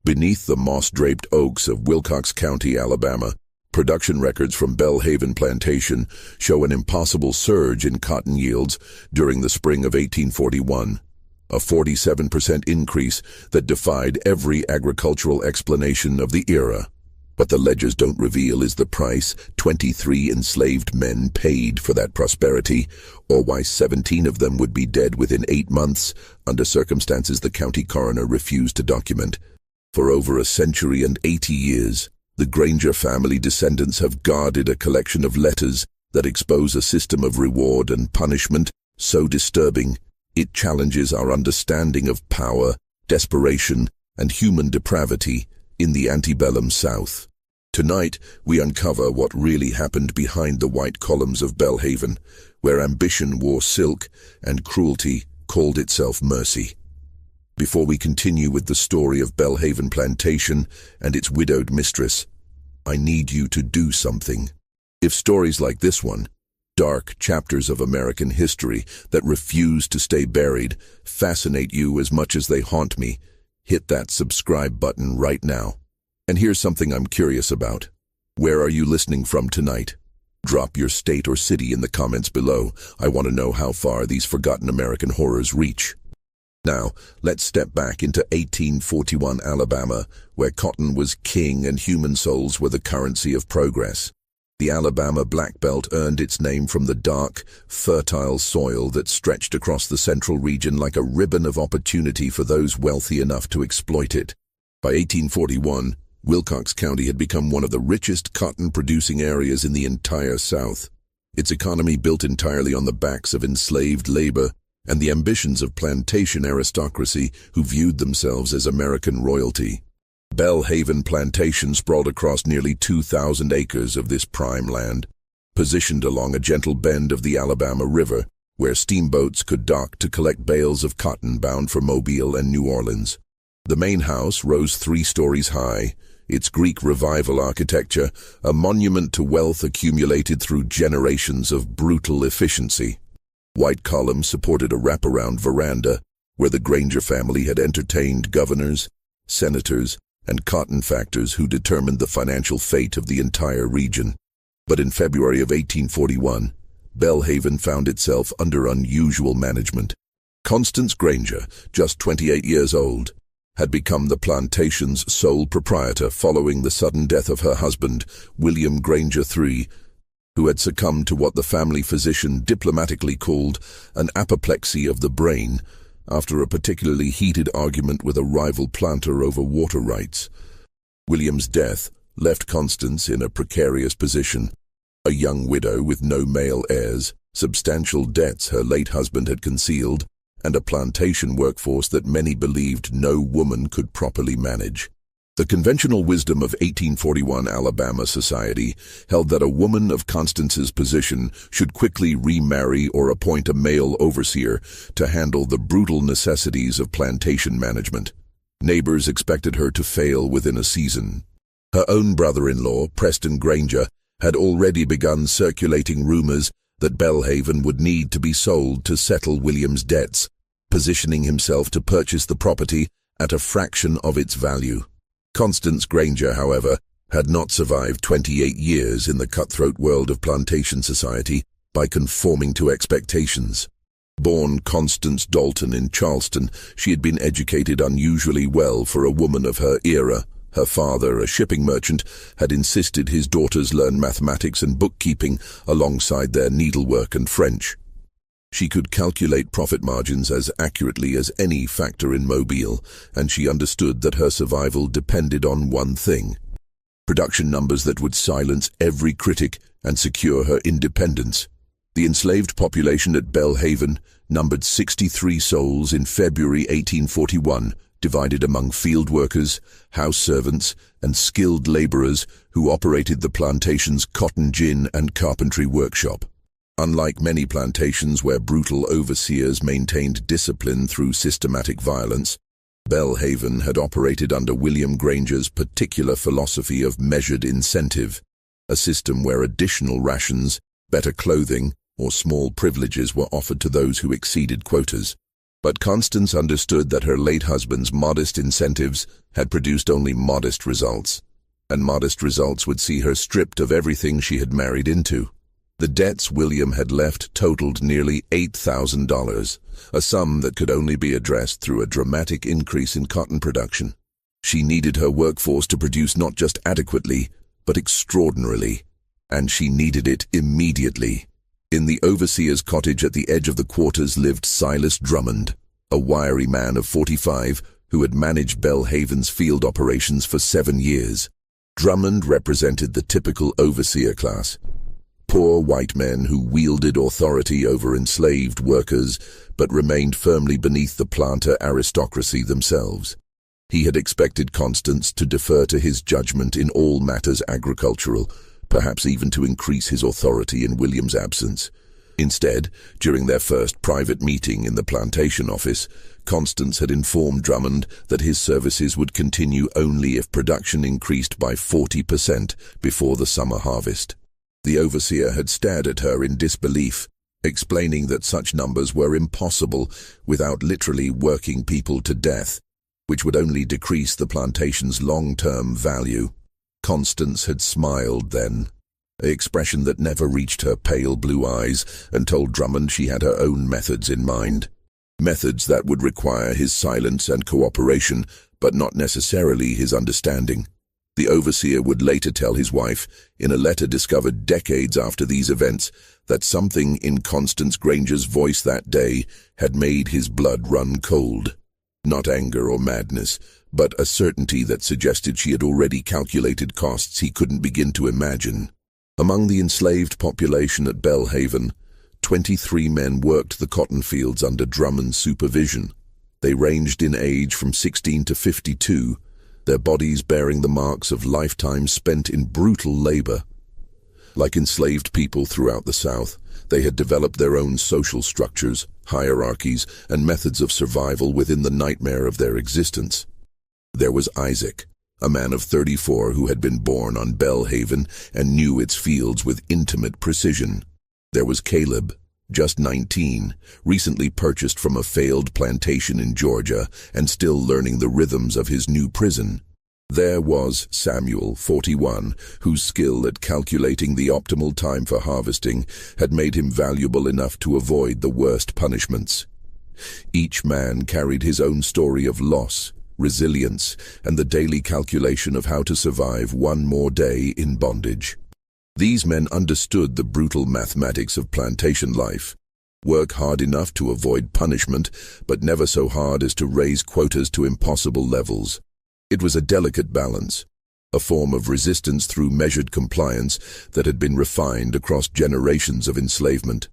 Beneath the moss-draped oaks of Wilcox County, Alabama, production records from Belhaven Plantation show an impossible surge in cotton yields during the spring of 1841, a 47% increase that defied every agricultural explanation of the era. What the ledgers don't reveal is the price 23 enslaved men paid for that prosperity, or why 17 of them would be dead within 8 months, under circumstances the county coroner refused to document. For over a century and 80 years, the Granger family descendants have guarded a collection of letters that expose a system of reward and punishment so disturbing it challenges our understanding of power, desperation, and human depravity in the antebellum South. Tonight, we uncover what really happened behind the white columns of Belhaven, where ambition wore silk and cruelty called itself mercy. Before we continue with the story of Belhaven Plantation and its widowed mistress, I need you to do something. If stories like this one, dark chapters of American history that refuse to stay buried, fascinate you as much as they haunt me, hit that subscribe button right now. And here's something I'm curious about. Where are you listening from tonight? Drop your state or city in the comments below. I want to know how far these forgotten American horrors reach. Now, let's step back into 1841 Alabama, where cotton was king and human souls were the currency of progress. The Alabama Black Belt earned its name from the dark, fertile soil that stretched across the central region like a ribbon of opportunity for those wealthy enough to exploit it. By 1841, Wilcox County had become one of the richest cotton-producing areas in the entire South. Its economy built entirely on the backs of enslaved labor and the ambitions of plantation aristocracy who viewed themselves as American royalty. Belhaven Plantation sprawled across nearly 2,000 acres of this prime land, positioned along a gentle bend of the Alabama River, where steamboats could dock to collect bales of cotton bound for Mobile and New Orleans. The main house rose 3 stories high, its Greek Revival architecture a monument to wealth accumulated through generations of brutal efficiency. White columns supported a wraparound veranda where the Granger family had entertained governors, senators, and cotton factors who determined the financial fate of the entire region. But in February of 1841, Belhaven found itself under unusual management. Constance Granger, just 28 years old, had become the plantation's sole proprietor following the sudden death of her husband, William Granger III, who had succumbed to what the family physician diplomatically called an apoplexy of the brain after a particularly heated argument with a rival planter over water rights. William's death left Constance in a precarious position, a young widow with no male heirs, substantial debts her late husband had concealed, and a plantation workforce that many believed no woman could properly manage. The conventional wisdom of 1841 Alabama society held that a woman of Constance's position should quickly remarry or appoint a male overseer to handle the brutal necessities of plantation management. Neighbors expected her to fail within a season. Her own brother-in-law, Preston Granger, had already begun circulating rumors that Belhaven would need to be sold to settle William's debts, positioning himself to purchase the property at a fraction of its value. Constance Granger, however, had not survived 28 years in the cutthroat world of plantation society by conforming to expectations. Born Constance Dalton in Charleston, she had been educated unusually well for a woman of her era. Her father, a shipping merchant, had insisted his daughters learn mathematics and bookkeeping alongside their needlework and French. She could calculate profit margins as accurately as any factor in Mobile, and she understood that her survival depended on one thing: production numbers that would silence every critic and secure her independence. The enslaved population at Belhaven numbered 63 souls in February 1841, divided among field workers, house servants, and skilled laborers who operated the plantation's cotton gin and carpentry workshop. Unlike many plantations where brutal overseers maintained discipline through systematic violence, Belhaven had operated under William Granger's particular philosophy of measured incentive, a system where additional rations, better clothing, or small privileges were offered to those who exceeded quotas. But Constance understood that her late husband's modest incentives had produced only modest results, and modest results would see her stripped of everything she had married into. The debts William had left totaled nearly $8,000, a sum that could only be addressed through a dramatic increase in cotton production. She needed her workforce to produce not just adequately, but extraordinarily, and she needed it immediately. In the overseer's cottage at the edge of the quarters lived Silas Drummond, a wiry man of 45 who had managed Belhaven's field operations for 7 years. Drummond represented the typical overseer class. Poor white men who wielded authority over enslaved workers but remained firmly beneath the planter aristocracy themselves. He had expected Constance to defer to his judgment in all matters agricultural, perhaps even to increase his authority in William's absence. Instead, during their first private meeting in the plantation office, Constance had informed Drummond that his services would continue only if production increased by 40% before the summer harvest. The overseer had stared at her in disbelief, explaining that such numbers were impossible without literally working people to death, which would only decrease the plantation's long-term value. Constance had smiled then, an expression that never reached her pale blue eyes, and told Drummond she had her own methods in mind. Methods that would require his silence and cooperation, but not necessarily his understanding. The overseer would later tell his wife, in a letter discovered decades after these events, that something in Constance Granger's voice that day had made his blood run cold. Not anger or madness, but a certainty that suggested she had already calculated costs he couldn't begin to imagine. Among the enslaved population at Belhaven, 23 men worked the cotton fields under Drummond's supervision. They ranged in age from 16 to 52, their bodies bearing the marks of lifetimes spent in brutal labor. Like enslaved people throughout the South, they had developed their own social structures, hierarchies, and methods of survival within the nightmare of their existence. There was Isaac, a man of 34 who had been born on Belhaven and knew its fields with intimate precision. There was Caleb, just 19, recently purchased from a failed plantation in Georgia and still learning the rhythms of his new prison. There was Samuel, 41, whose skill at calculating the optimal time for harvesting had made him valuable enough to avoid the worst punishments. Each man carried his own story of loss, resilience, and the daily calculation of how to survive one more day in bondage. These men understood the brutal mathematics of plantation life. Work hard enough to avoid punishment, but never so hard as to raise quotas to impossible levels. It was a delicate balance, a form of resistance through measured compliance that had been refined across generations of enslavement.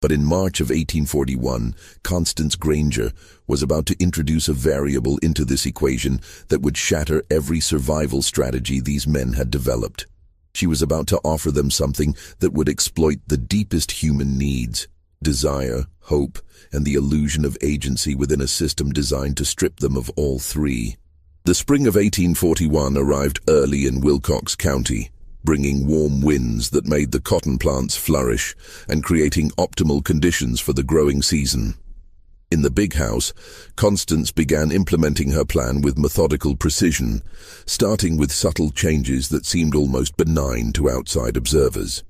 But in March of 1841, Constance Granger was about to introduce a variable into this equation that would shatter every survival strategy these men had developed. She was about to offer them something that would exploit the deepest human needs: desire, hope, and the illusion of agency within a system designed to strip them of all three. The spring of 1841 arrived early in Wilcox County, bringing warm winds that made the cotton plants flourish and creating optimal conditions for the growing season. In the big house, Constance began implementing her plan with methodical precision, starting with subtle changes that seemed almost benign to outside observers.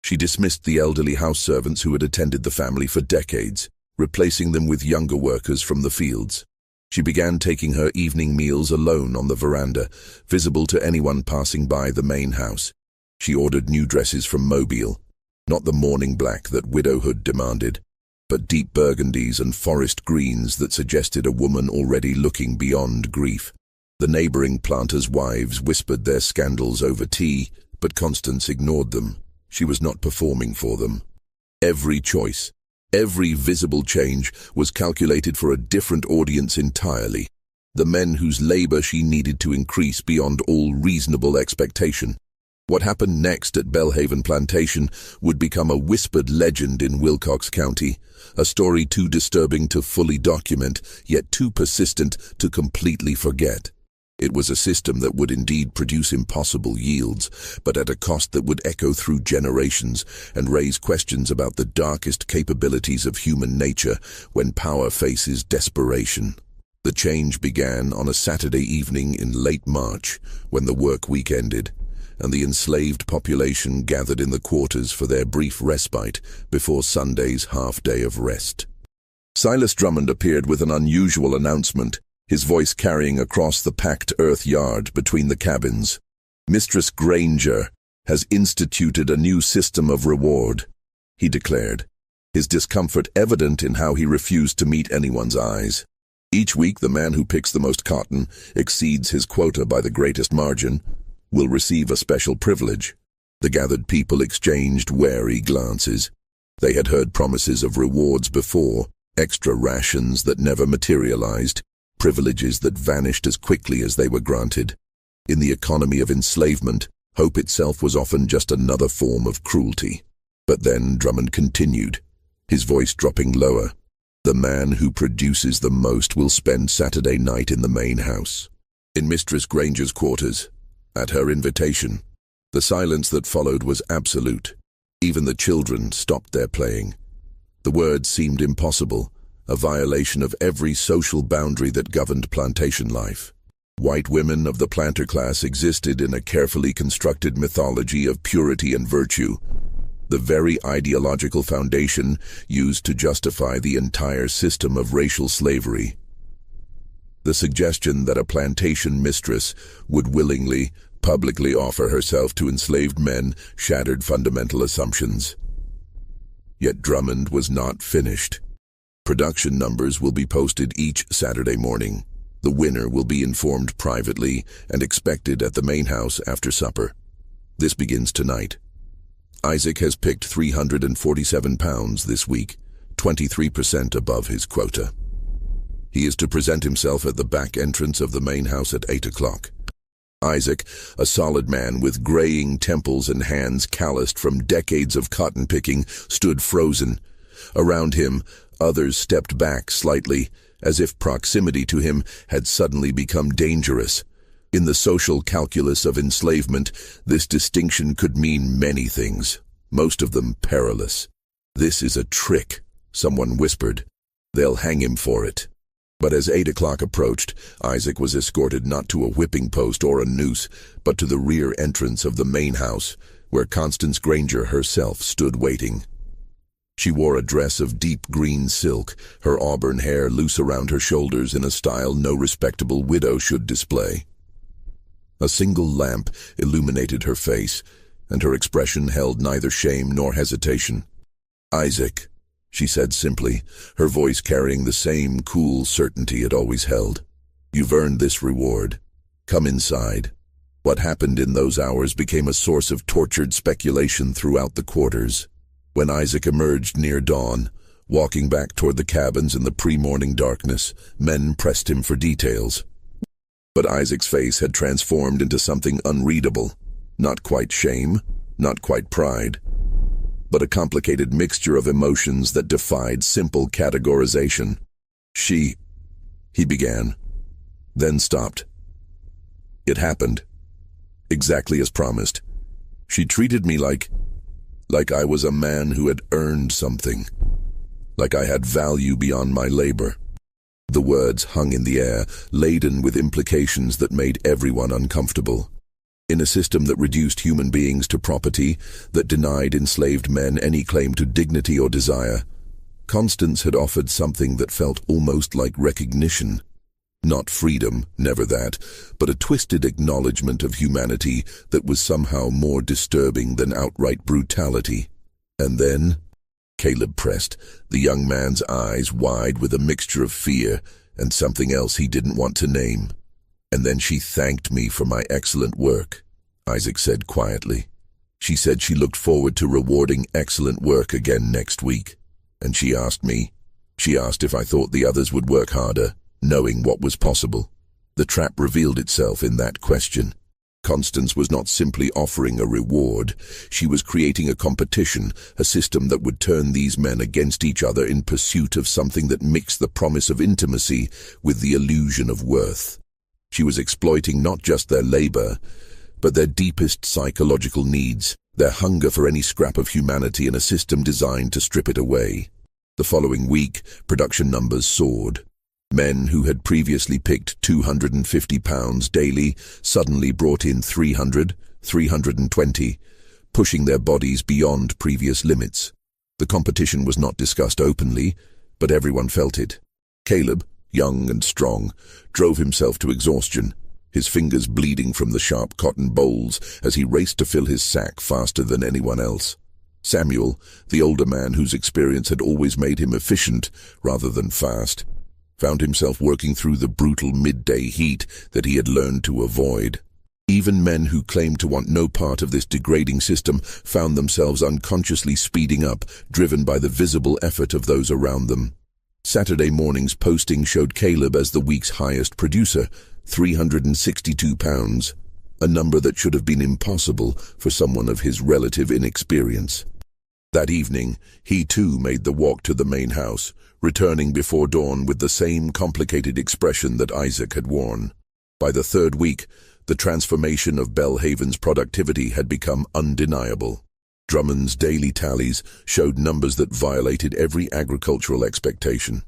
She dismissed the elderly house servants who had attended the family for decades, replacing them with younger workers from the fields. She began taking her evening meals alone on the veranda, visible to anyone passing by the main house. She ordered new dresses from Mobile, not the morning black that widowhood demanded, but deep burgundies and forest greens that suggested a woman already looking beyond grief. The neighboring planters' wives whispered their scandals over tea, but Constance ignored them. She was not performing for them. Every choice, every visible change was calculated for a different audience entirely, the men whose labor she needed to increase beyond all reasonable expectation. What happened next at Belhaven Plantation would become a whispered legend in Wilcox County, a story too disturbing to fully document, yet too persistent to completely forget. It was a system that would indeed produce impossible yields, but at a cost that would echo through generations and raise questions about the darkest capabilities of human nature when power faces desperation. The change began on a Saturday evening in late March, when the work week ended, and the enslaved population gathered in the quarters for their brief respite before Sunday's half-day of rest. Silas Drummond appeared with an unusual announcement, his voice carrying across the packed earth yard between the cabins. "Mistress Granger has instituted a new system of reward," he declared, his discomfort evident in how he refused to meet anyone's eyes. "Each week, the man who picks the most cotton, exceeds his quota by the greatest margin, will receive a special privilege." The gathered people exchanged wary glances. They had heard promises of rewards before, extra rations that never materialized, privileges that vanished as quickly as they were granted. In the economy of enslavement, hope itself was often just another form of cruelty. But then Drummond continued, his voice dropping lower. "The man who produces the most will spend Saturday night in the main house, in Mistress Granger's quarters, at her invitation." The silence that followed was absolute. Even the children stopped their playing. The words seemed impossible, a violation of every social boundary that governed plantation life. White women of the planter class existed in a carefully constructed mythology of purity and virtue, the very ideological foundation used to justify the entire system of racial slavery. The suggestion that a plantation mistress would willingly, publicly offer herself to enslaved men shattered fundamental assumptions. Yet Drummond was not finished. Production numbers will be posted each Saturday morning. The winner will be informed privately and expected at the main house after supper. This begins tonight. Isaac has picked 347 pounds this week, 23% above his quota. He is to present himself at the back entrance of the main house at 8 o'clock. Isaac, a solid man with graying temples and hands calloused from decades of cotton picking, stood frozen. Around him, others stepped back slightly, as if proximity to him had suddenly become dangerous. In the social calculus of enslavement, this distinction could mean many things, most of them perilous. "This is a trick," someone whispered. "They'll hang him for it." But as 8 o'clock approached, Isaac was escorted not to a whipping post or a noose, but to the rear entrance of the main house, where Constance Granger herself stood waiting. She wore a dress of deep green silk, her auburn hair loose around her shoulders in a style no respectable widow should display. A single lamp illuminated her face, and her expression held neither shame nor hesitation. "Isaac," she said simply, her voice carrying the same cool certainty it always held. "You've earned this reward. Come inside." What happened in those hours became a source of tortured speculation throughout the quarters. When Isaac emerged near dawn, walking back toward the cabins in the pre-morning darkness, men pressed him for details. But Isaac's face had transformed into something unreadable. Not quite shame, not quite pride, but a complicated mixture of emotions that defied simple categorization. He began, then stopped. It happened, exactly as promised. She treated me like I was a man who had earned something, like I had value beyond my labor. The words hung in the air, laden with implications that made everyone uncomfortable. In a system that reduced human beings to property, that denied enslaved men any claim to dignity or desire, Constance had offered something that felt almost like recognition. Not freedom, never that, but a twisted acknowledgement of humanity that was somehow more disturbing than outright brutality. And then, Caleb pressed, the young man's eyes wide with a mixture of fear and something else he didn't want to name. "And then she thanked me for my excellent work," Isaac said quietly. "She said she looked forward to rewarding excellent work again next week. And she asked if I thought the others would work harder, knowing what was possible. The trap revealed itself in that question. Constance was not simply offering a reward. She was creating a competition, a system that would turn these men against each other in pursuit of something that mixed the promise of intimacy with the illusion of worth. She was exploiting not just their labor, but their deepest psychological needs, their hunger for any scrap of humanity in a system designed to strip it away. The following week, production numbers soared. Men who had previously picked 250 pounds daily suddenly brought in 300, 320, pushing their bodies beyond previous limits. The competition was not discussed openly, but everyone felt it. Caleb, young and strong, drove himself to exhaustion, his fingers bleeding from the sharp cotton bowls as he raced to fill his sack faster than anyone else. Samuel, the older man whose experience had always made him efficient rather than fast, found himself working through the brutal midday heat that he had learned to avoid. Even men who claimed to want no part of this degrading system found themselves unconsciously speeding up, driven by the visible effort of those around them. Saturday morning's posting showed Caleb as the week's highest producer, 362 pounds, a number that should have been impossible for someone of his relative inexperience. That evening, he too made the walk to the main house, returning before dawn with the same complicated expression that Isaac had worn. By the third week, the transformation of Belhaven's productivity had become undeniable. Drummond's daily tallies showed numbers that violated every agricultural expectation.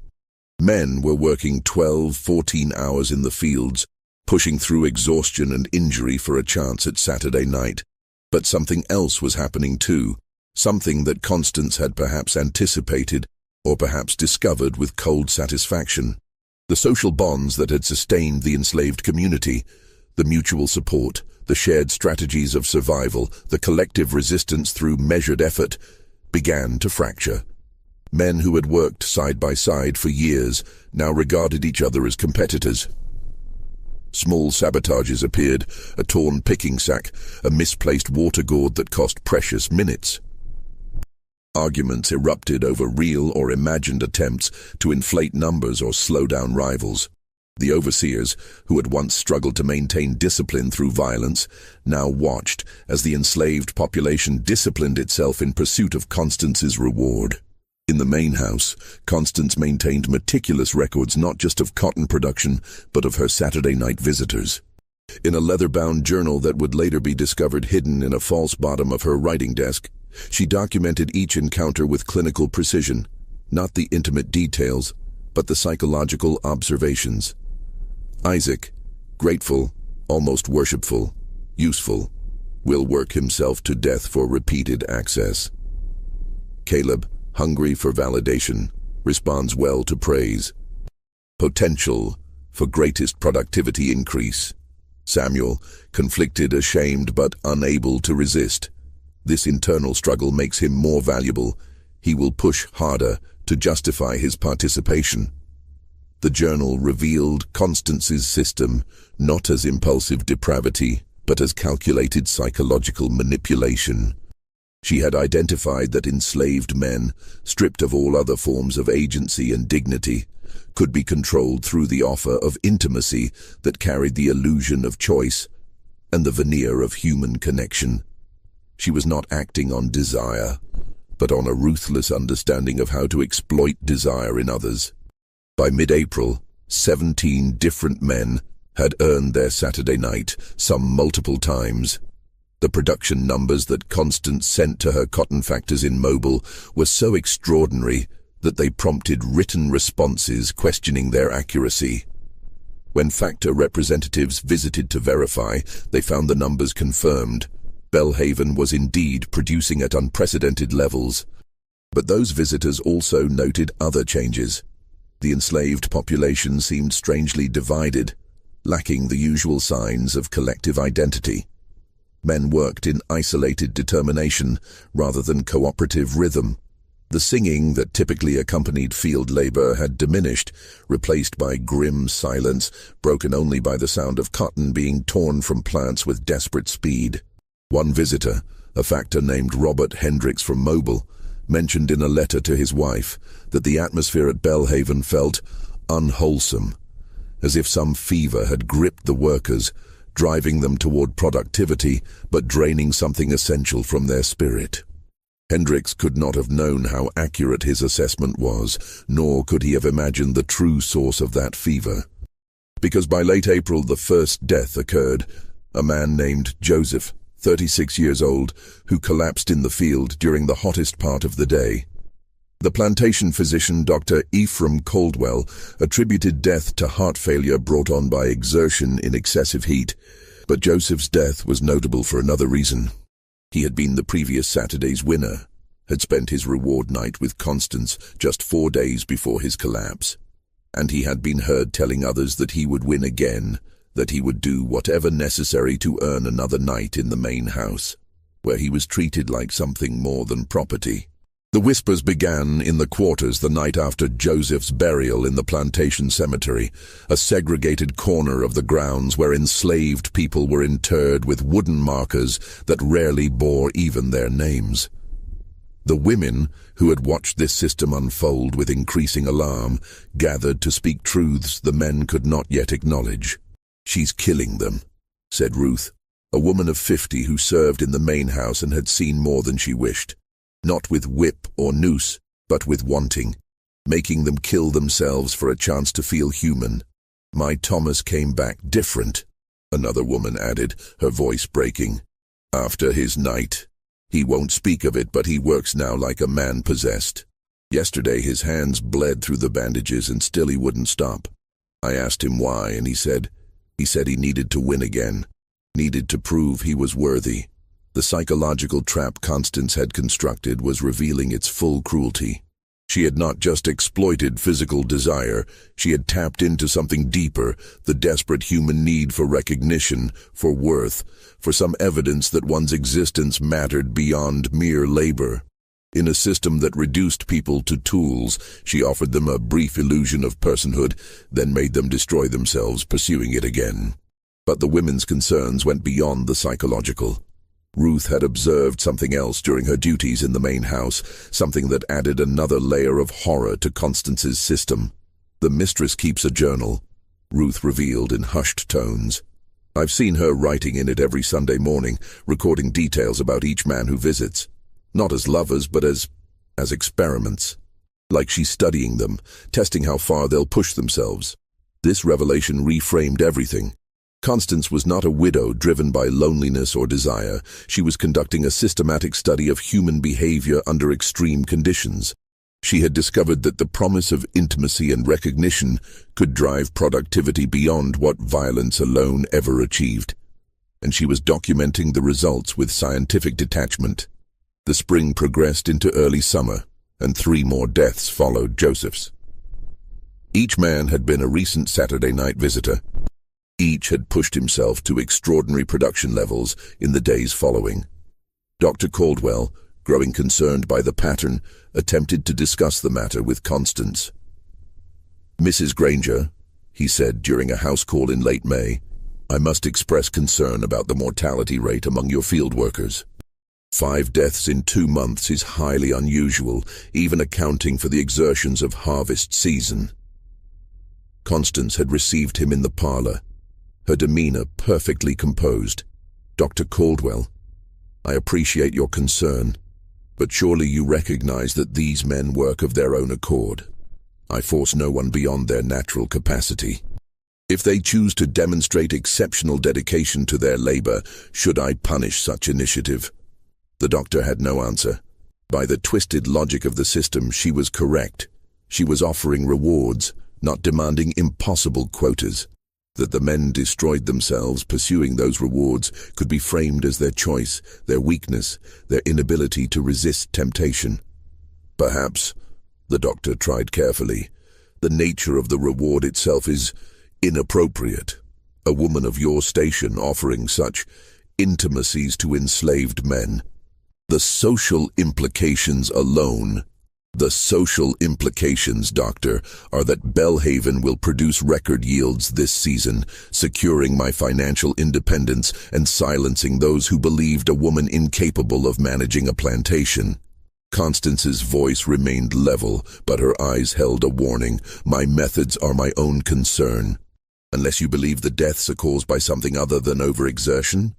Men were working 12, 14 hours in the fields, pushing through exhaustion and injury for a chance at Saturday night. But something else was happening too, something that Constance had perhaps anticipated or perhaps discovered with cold satisfaction. The social bonds that had sustained the enslaved community, the mutual support, the shared strategies of survival, the collective resistance through measured effort, began to fracture. Men who had worked side by side for years now regarded each other as competitors. Small sabotages appeared, a torn picking sack, a misplaced water gourd that cost precious minutes. Arguments erupted over real or imagined attempts to inflate numbers or slow down rivals. The overseers, who had once struggled to maintain discipline through violence, now watched as the enslaved population disciplined itself in pursuit of Constance's reward. In the main house, Constance maintained meticulous records not just of cotton production, but of her Saturday night visitors. In a leather-bound journal that would later be discovered hidden in a false bottom of her writing desk, she documented each encounter with clinical precision, not the intimate details, but the psychological observations. Isaac, grateful, almost worshipful, useful, will work himself to death for repeated access. Caleb, hungry for validation, responds well to praise. Potential for greatest productivity increase. Samuel, conflicted, ashamed, but unable to resist. This internal struggle makes him more valuable. He will push harder to justify his participation. The journal revealed Constance's system not as impulsive depravity, but as calculated psychological manipulation. She had identified that enslaved men, stripped of all other forms of agency and dignity, could be controlled through the offer of intimacy that carried the illusion of choice and the veneer of human connection. She was not acting on desire, but on a ruthless understanding of how to exploit desire in others. By mid-April, 17 different men had earned their Saturday night, some multiple times. The production numbers that Constance sent to her cotton factors in Mobile were so extraordinary that they prompted written responses questioning their accuracy. When factor representatives visited to verify, they found the numbers confirmed. Belhaven was indeed producing at unprecedented levels. But those visitors also noted other changes. The enslaved population seemed strangely divided, lacking the usual signs of collective identity. Men worked in isolated determination rather than cooperative rhythm. The singing that typically accompanied field labor had diminished, replaced by grim silence, broken only by the sound of cotton being torn from plants with desperate speed. One visitor, a factor named Robert Hendricks from Mobile, mentioned in a letter to his wife that the atmosphere at Belhaven felt unwholesome, as if some fever had gripped the workers, driving them toward productivity but draining something essential from their spirit. Hendricks could not have known how accurate his assessment was, nor could he have imagined the true source of that fever. because by late April the first death occurred, a man named Joseph, 36 years old, who collapsed in the field during the hottest part of the day. The plantation physician Dr. Ephraim Caldwell attributed death to heart failure brought on by exertion in excessive heat, but Joseph's death was notable for another reason. He had been the previous Saturday's winner, had spent his reward night with Constance just 4 days before his collapse, and he had been heard telling others that he would win again, that he would do whatever necessary to earn another night in the main house, where he was treated like something more than property. The whispers began in the quarters the night after Joseph's burial in the Plantation cemetery, a segregated corner of the grounds where enslaved people were interred with wooden markers that rarely bore even their names. The women, who had watched this system unfold with increasing alarm, gathered to speak truths the men could not yet acknowledge. "She's killing them," said Ruth, a woman of 50 who served in the main house and had seen more than she wished. Not with whip or noose, but with wanting, making them kill themselves for a chance to feel human. "My Thomas came back different," another woman added, her voice breaking. "After his night. He won't speak of it, but he works now like a man possessed. Yesterday his hands bled through the bandages and still he wouldn't stop. I asked him why, and he said he needed to win again, needed to prove he was worthy." The psychological trap Constance had constructed was revealing its full cruelty. She had not just exploited physical desire, she had tapped into something deeper, the desperate human need for recognition, for worth, for some evidence that one's existence mattered beyond mere labor. In a system that reduced people to tools, she offered them a brief illusion of personhood, then made them destroy themselves pursuing it again. But the women's concerns went beyond the psychological. Ruth had observed something else during her duties in the main house, something that added another layer of horror to Constance's system. "The mistress keeps a journal," Ruth revealed in hushed tones. "I've seen her writing in it every Sunday morning, recording details about each man who visits. Not as lovers, but as experiments. Like she's studying them, testing how far they'll push themselves." This revelation reframed everything. Constance was not a widow driven by loneliness or desire. She was conducting a systematic study of human behavior under extreme conditions. She had discovered that the promise of intimacy and recognition could drive productivity beyond what violence alone ever achieved. And she was documenting the results with scientific detachment. The spring progressed into early summer, and 3 more deaths followed Joseph's. Each man had been a recent Saturday night visitor. Each had pushed himself to extraordinary production levels in the days following. Dr. Caldwell, growing concerned by the pattern, attempted to discuss the matter with Constance. "Mrs. Granger," he said during a house call in late May, "I must express concern about the mortality rate among your field workers. 5 deaths in 2 months is highly unusual, even accounting for the exertions of harvest season." Constance had received him in the parlor, her demeanor perfectly composed. "Dr. Caldwell, I appreciate your concern, but surely you recognize that these men work of their own accord. I force no one beyond their natural capacity. If they choose to demonstrate exceptional dedication to their labor, should I punish such initiative?" The doctor had no answer. By the twisted logic of the system, she was correct. She was offering rewards, not demanding impossible quotas. That the men destroyed themselves pursuing those rewards could be framed as their choice, their weakness, their inability to resist temptation. Perhaps, the doctor tried carefully, the nature of the reward itself is inappropriate. A woman of your station offering such intimacies to enslaved men. The social implications alone. The social implications, Doctor, are that Belhaven will produce record yields this season, securing my financial independence and silencing those who believed a woman incapable of managing a plantation. Constance's voice remained level, but her eyes held a warning. My methods are my own concern. Unless you believe the deaths are caused by something other than overexertion?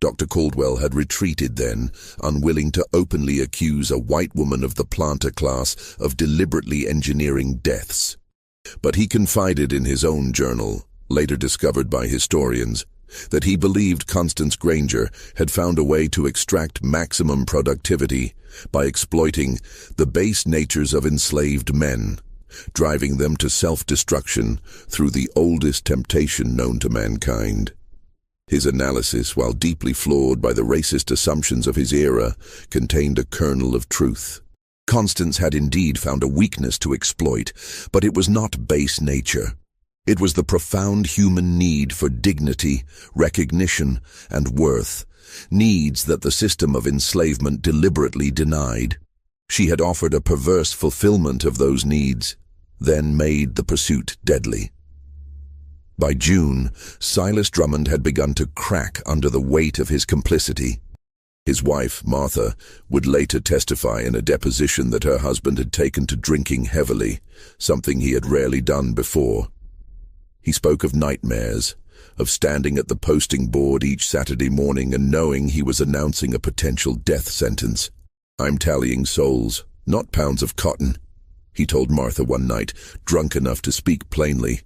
Dr. Caldwell had retreated then, unwilling to openly accuse a white woman of the planter class of deliberately engineering deaths. But he confided in his own journal, later discovered by historians, that he believed Constance Granger had found a way to extract maximum productivity by exploiting the base natures of enslaved men, driving them to self-destruction through the oldest temptation known to mankind. His analysis, while deeply flawed by the racist assumptions of his era, contained a kernel of truth. Constance had indeed found a weakness to exploit, but it was not base nature. It was the profound human need for dignity, recognition, and worth, needs that the system of enslavement deliberately denied. She had offered a perverse fulfillment of those needs, then made the pursuit deadly. By June, Silas Drummond had begun to crack under the weight of his complicity. His wife, Martha, would later testify in a deposition that her husband had taken to drinking heavily, something he had rarely done before. He spoke of nightmares, of standing at the posting board each Saturday morning and knowing he was announcing a potential death sentence. "I'm tallying souls, not pounds of cotton," he told Martha one night, drunk enough to speak plainly.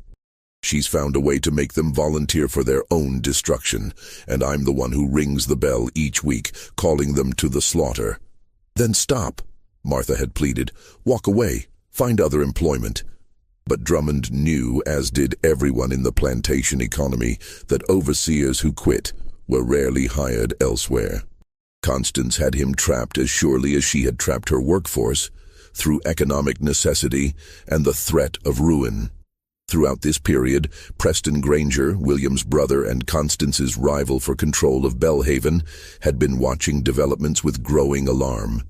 "She's found a way to make them volunteer for their own destruction, and I'm the one who rings the bell each week, calling them to the slaughter." "Then stop," Martha had pleaded. "Walk away. Find other employment." But Drummond knew, as did everyone in the plantation economy, that overseers who quit were rarely hired elsewhere. Constance had him trapped as surely as she had trapped her workforce, through economic necessity and the threat of ruin. Throughout this period, Preston Granger, William's brother and Constance's rival for control of Belhaven, had been watching developments with growing alarm.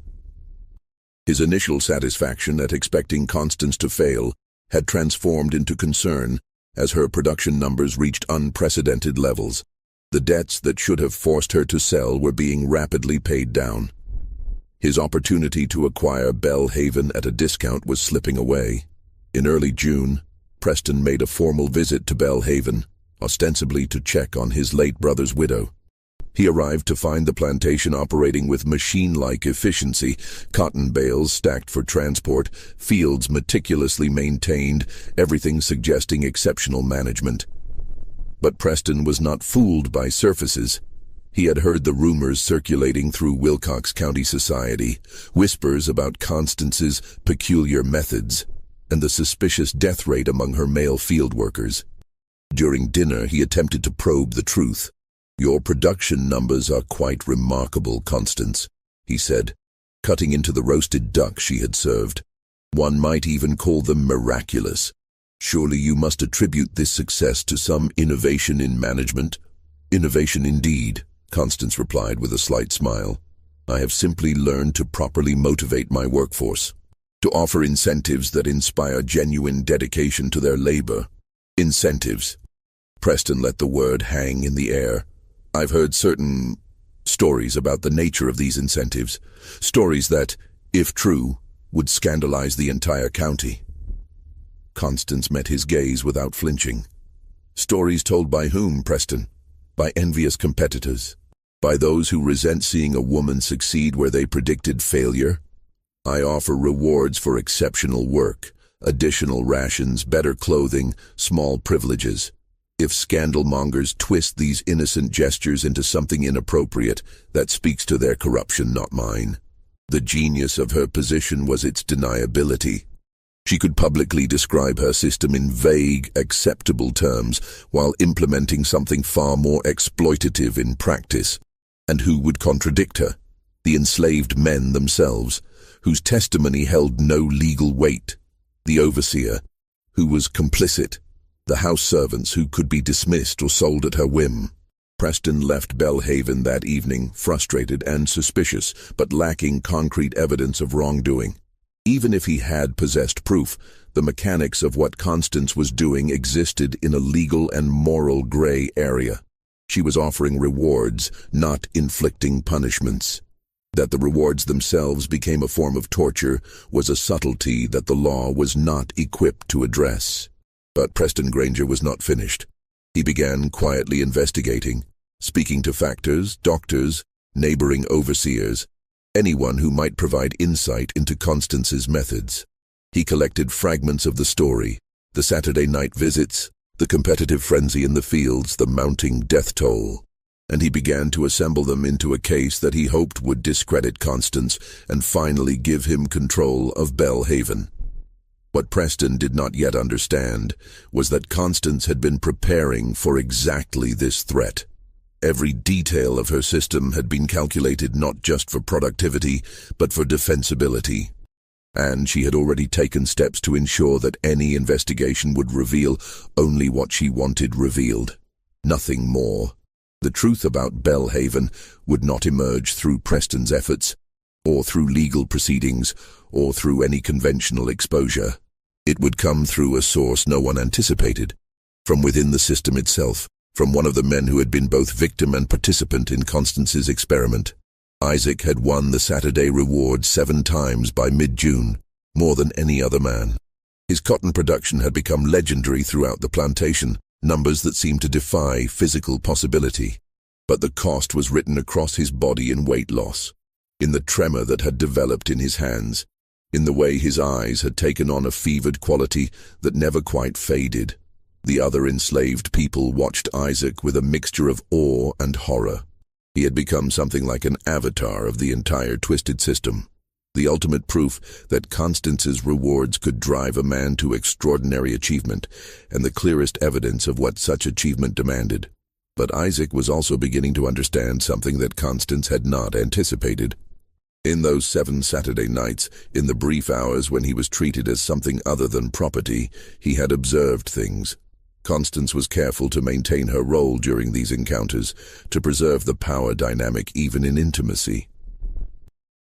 His initial satisfaction at expecting Constance to fail had transformed into concern as her production numbers reached unprecedented levels. The debts that should have forced her to sell were being rapidly paid down. His opportunity to acquire Belhaven at a discount was slipping away. In early June, Preston made a formal visit to Belhaven, ostensibly to check on his late brother's widow. He arrived to find the plantation operating with machine-like efficiency, cotton bales stacked for transport, fields meticulously maintained, everything suggesting exceptional management. But Preston was not fooled by surfaces. He had heard the rumors circulating through Wilcox County society, whispers about Constance's peculiar methods, and the suspicious death rate among her male field workers. During dinner, he attempted to probe the truth. "Your production numbers are quite remarkable, Constance," he said, cutting into the roasted duck she had served. "One might even call them miraculous. Surely you must attribute this success to some innovation in management?" "Innovation indeed," Constance replied with a slight smile. "I have simply learned to properly motivate my workforce, to offer incentives that inspire genuine dedication to their labor." Incentives. Preston let the word hang in the air. "I've heard certain stories about the nature of these incentives, stories that, if true, would scandalize the entire county." Constance met his gaze without flinching. "Stories told by whom, Preston? By envious competitors? By those who resent seeing a woman succeed where they predicted failure? I offer rewards for exceptional work, additional rations, better clothing, small privileges. If scandal-mongers twist these innocent gestures into something inappropriate, that speaks to their corruption, not mine." The genius of her position was its deniability. She could publicly describe her system in vague, acceptable terms, while implementing something far more exploitative in practice. And who would contradict her? The enslaved men themselves, whose testimony held no legal weight. The overseer, who was complicit. The house servants who could be dismissed or sold at her whim. Preston left Belhaven that evening, frustrated and suspicious, but lacking concrete evidence of wrongdoing. Even if he had possessed proof, the mechanics of what Constance was doing existed in a legal and moral gray area. She was offering rewards, not inflicting punishments. That the rewards themselves became a form of torture was a subtlety that the law was not equipped to address. But Preston Granger was not finished. He began quietly investigating, speaking to factors, doctors, neighboring overseers, anyone who might provide insight into Constance's methods. He collected fragments of the story, the Saturday night visits, The competitive frenzy in the fields, the mounting death toll, and he began to assemble them into a case that he hoped would discredit Constance and finally give him control of Belhaven. What Preston did not yet understand was that Constance had been preparing for exactly this threat. Every detail of her system had been calculated not just for productivity, but for defensibility. And she had already taken steps to ensure that any investigation would reveal only what she wanted revealed. Nothing more. The truth about Belhaven would not emerge through Preston's efforts, or through legal proceedings, or through any conventional exposure. It would come through a source no one anticipated, from within the system itself, from one of the men who had been both victim and participant in Constance's experiment. Isaac had won the Saturday reward 7 times by mid-June, more than any other man. His cotton production had become legendary throughout the plantation, numbers that seemed to defy physical possibility. But the cost was written across his body in weight loss, in the tremor that had developed in his hands, in the way his eyes had taken on a fevered quality that never quite faded. The other enslaved people watched Isaac with a mixture of awe and horror. He had become something like an avatar of the entire twisted system, the ultimate proof that Constance's rewards could drive a man to extraordinary achievement, and the clearest evidence of what such achievement demanded. But Isaac was also beginning to understand something that Constance had not anticipated. In those 7 Saturday nights, in the brief hours when he was treated as something other than property, he had observed things. Constance was careful to maintain her role during these encounters, to preserve the power dynamic even in intimacy.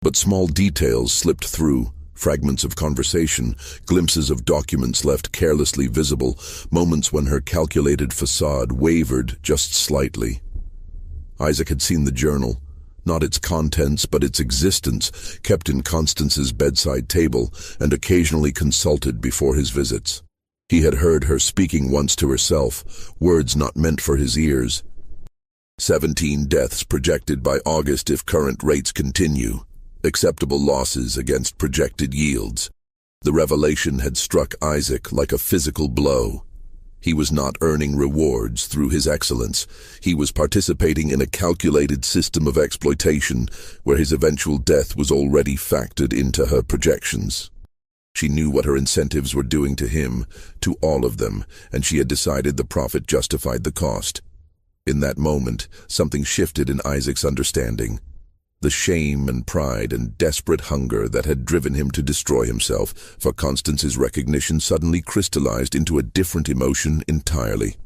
But small details slipped through, fragments of conversation, glimpses of documents left carelessly visible, moments when her calculated facade wavered just slightly. Isaac had seen the journal, not its contents but its existence, kept in Constance's bedside table and occasionally consulted before his visits. He had heard her speaking once to herself, words not meant for his ears. 17 deaths projected by August if current rates continue. Acceptable losses against projected yields. The revelation had struck Isaac like a physical blow. He was not earning rewards through his excellence. He was participating in a calculated system of exploitation where his eventual death was already factored into her projections. She knew what her incentives were doing to him, to all of them, and she had decided the profit justified the cost. In that moment, something shifted in Isaac's understanding. The shame and pride and desperate hunger that had driven him to destroy himself for Constance's recognition suddenly crystallized into a different emotion entirely.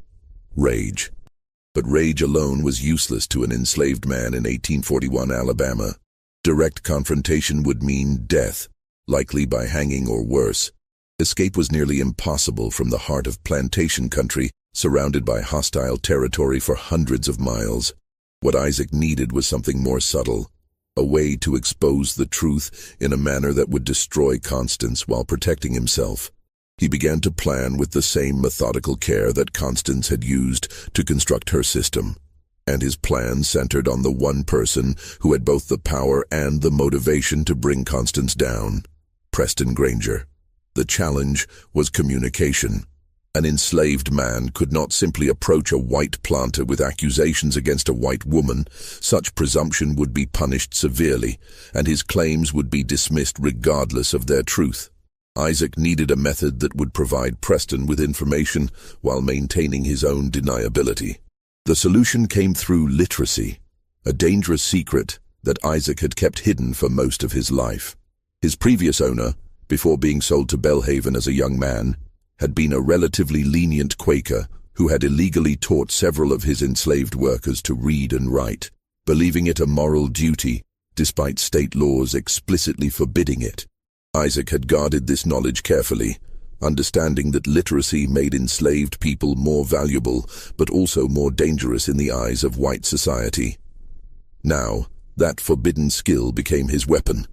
Rage. But rage alone was useless to an enslaved man in 1841 Alabama. Direct confrontation would mean death, likely by hanging or worse. Escape was nearly impossible from the heart of plantation country, surrounded by hostile territory for hundreds of miles. What Isaac needed was something more subtle, a way to expose the truth in a manner that would destroy Constance while protecting himself. He began to plan with the same methodical care that Constance had used to construct her system, and his plan centered on the one person who had both the power and the motivation to bring Constance down: Preston Granger. The challenge was communication. An enslaved man could not simply approach a white planter with accusations against a white woman. Such presumption would be punished severely, and his claims would be dismissed regardless of their truth. Isaac needed a method that would provide Preston with information while maintaining his own deniability. The solution came through literacy, a dangerous secret that Isaac had kept hidden for most of his life. His previous owner, before being sold to Belhaven as a young man, had been a relatively lenient Quaker who had illegally taught several of his enslaved workers to read and write, believing it a moral duty, despite state laws explicitly forbidding it. Isaac had guarded this knowledge carefully, understanding that literacy made enslaved people more valuable, but also more dangerous in the eyes of white society. Now, that forbidden skill became his weapon.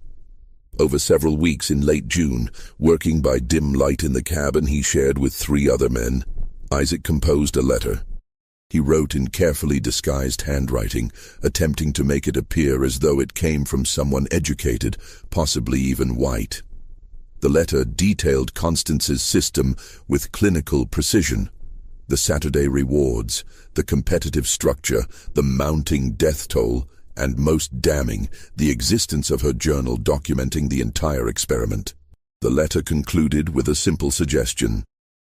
Over several weeks in late June, working by dim light in the cabin he shared with 3 other men, Isaac composed a letter. He wrote in carefully disguised handwriting, attempting to make it appear as though it came from someone educated, possibly even white. The letter detailed Constance's system with clinical precision. The Saturday rewards, the competitive structure, the mounting death toll, and most damning, the existence of her journal documenting the entire experiment. The letter concluded with a simple suggestion.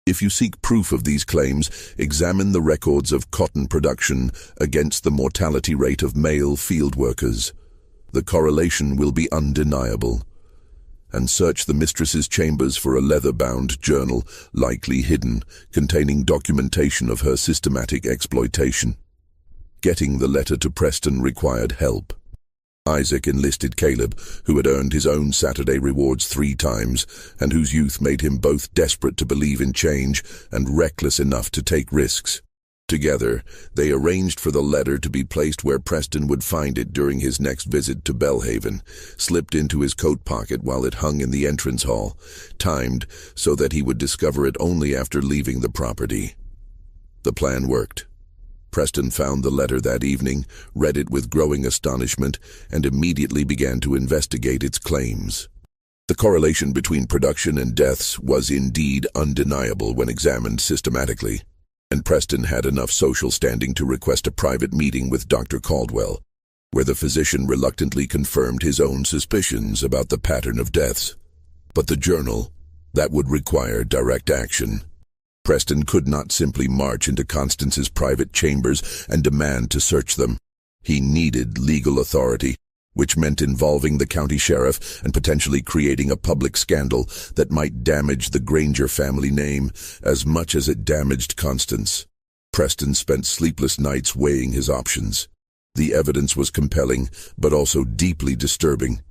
If you seek proof of these claims, examine the records of cotton production against the mortality rate of male field workers. The correlation will be undeniable. And search the mistress's chambers for a leather-bound journal, likely hidden, containing documentation of her systematic exploitation. Getting the letter to Preston required help. Isaac enlisted Caleb, who had earned his own Saturday rewards 3 times, and whose youth made him both desperate to believe in change and reckless enough to take risks. Together, they arranged for the letter to be placed where Preston would find it during his next visit to Belhaven, slipped into his coat pocket while it hung in the entrance hall, timed so that he would discover it only after leaving the property. The plan worked. Preston found the letter that evening, read it with growing astonishment, and immediately began to investigate its claims. The correlation between production and deaths was indeed undeniable when examined systematically, and Preston had enough social standing to request a private meeting with Dr. Caldwell, where the physician reluctantly confirmed his own suspicions about the pattern of deaths. But the journal, that would require direct action. Preston could not simply march into Constance's private chambers and demand to search them. He needed legal authority, which meant involving the county sheriff and potentially creating a public scandal that might damage the Granger family name as much as it damaged Constance. Preston spent sleepless nights weighing his options. The evidence was compelling, but also deeply disturbing.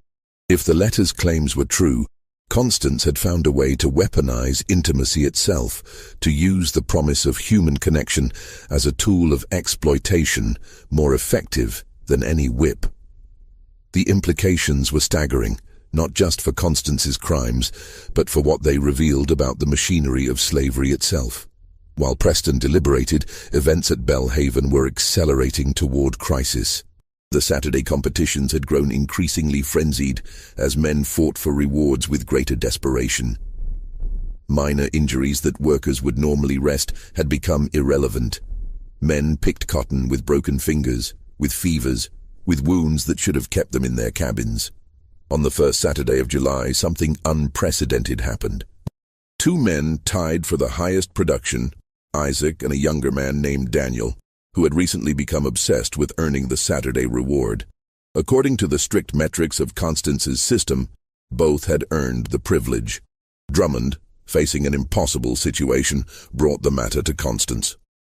If the letter's claims were true, Constance had found a way to weaponize intimacy itself, to use the promise of human connection as a tool of exploitation more effective than any whip. The implications were staggering, not just for Constance's crimes, but for what they revealed about the machinery of slavery itself. While Preston deliberated, events at Belhaven were accelerating toward crisis. The Saturday competitions had grown increasingly frenzied as men fought for rewards with greater desperation. Minor injuries that workers would normally rest had become irrelevant. Men picked cotton with broken fingers, with fevers, with wounds that should have kept them in their cabins. On the first Saturday of July, something unprecedented happened. 2 men tied for the highest production, Isaac and a younger man named Daniel, who had recently become obsessed with earning the Saturday reward. According to the strict metrics of Constance's system, both had earned the privilege. Drummond, facing an impossible situation, brought the matter to Constance.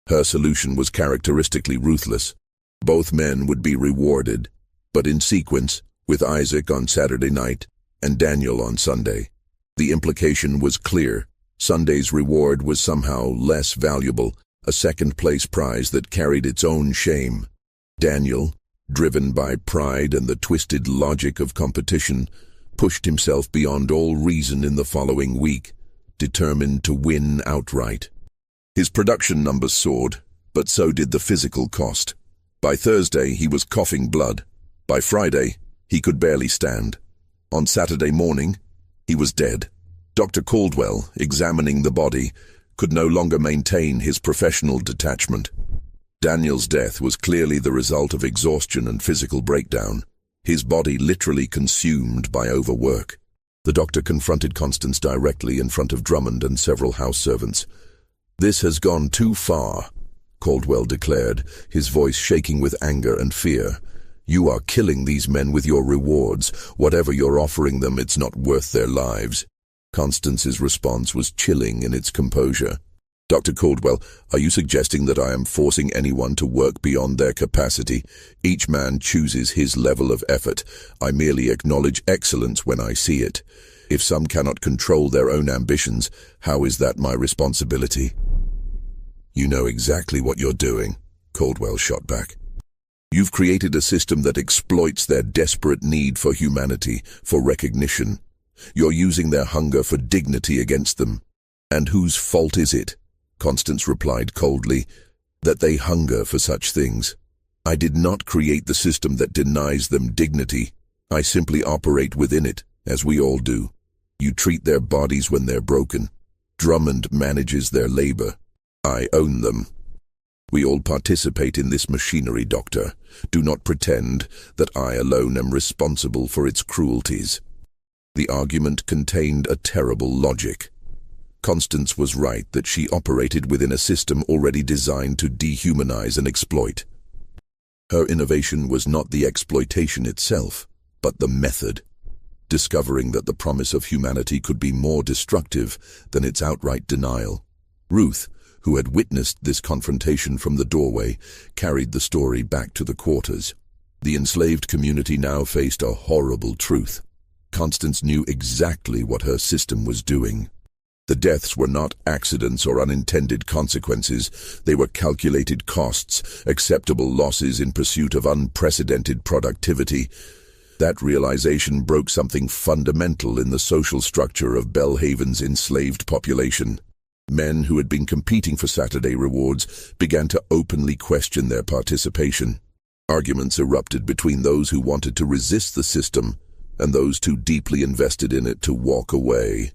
Her solution was characteristically ruthless. Both men would be rewarded, but in sequence, with Isaac on Saturday night and Daniel on Sunday. The implication was clear. Sunday's reward was somehow less valuable, a second-place prize that carried its own shame. Daniel, driven by pride and the twisted logic of competition, pushed himself beyond all reason in the following week, determined to win outright. His production numbers soared, but so did the physical cost. By Thursday, he was coughing blood. By Friday, he could barely stand. On Saturday morning, he was dead. Dr. Caldwell, examining the body, could no longer maintain his professional detachment. Daniel's death was clearly the result of exhaustion and physical breakdown, his body literally consumed by overwork. The doctor confronted Constance directly in front of Drummond and several house servants. "This has gone too far," Caldwell declared, his voice shaking with anger and fear. "You are killing these men with your rewards. Whatever you're offering them, it's not worth their lives." Constance's response was chilling in its composure. "Dr. Caldwell, are you suggesting that I am forcing anyone to work beyond their capacity? Each man chooses his level of effort. I merely acknowledge excellence when I see it. If some cannot control their own ambitions, how is that my responsibility?" "You know exactly what you're doing," Caldwell shot back. "You've created a system that exploits their desperate need for humanity, for recognition. You're using their hunger for dignity against them. And whose fault is it?" Constance replied coldly, "That they hunger for such things. I did not create the system that denies them dignity. I simply operate within it, as we all do. You treat their bodies when they're broken. Drummond manages their labor. I own them. We all participate in this machinery, Doctor. Do not pretend that I alone am responsible for its cruelties. The argument contained a terrible logic. Constance was right that she operated within a system already designed to dehumanize and exploit. Her innovation was not the exploitation itself, but the method. Discovering that the promise of humanity could be more destructive than its outright denial. Ruth, who had witnessed this confrontation from the doorway, carried the story back to the quarters. The enslaved community now faced a horrible truth. Constance knew exactly what her system was doing. The deaths were not accidents or unintended consequences. They were calculated costs, acceptable losses in pursuit of unprecedented productivity. That realization broke something fundamental in the social structure of Belhaven's enslaved population. Men who had been competing for Saturday rewards began to openly question their participation. Arguments erupted between those who wanted to resist the system and those too deeply invested in it to walk away.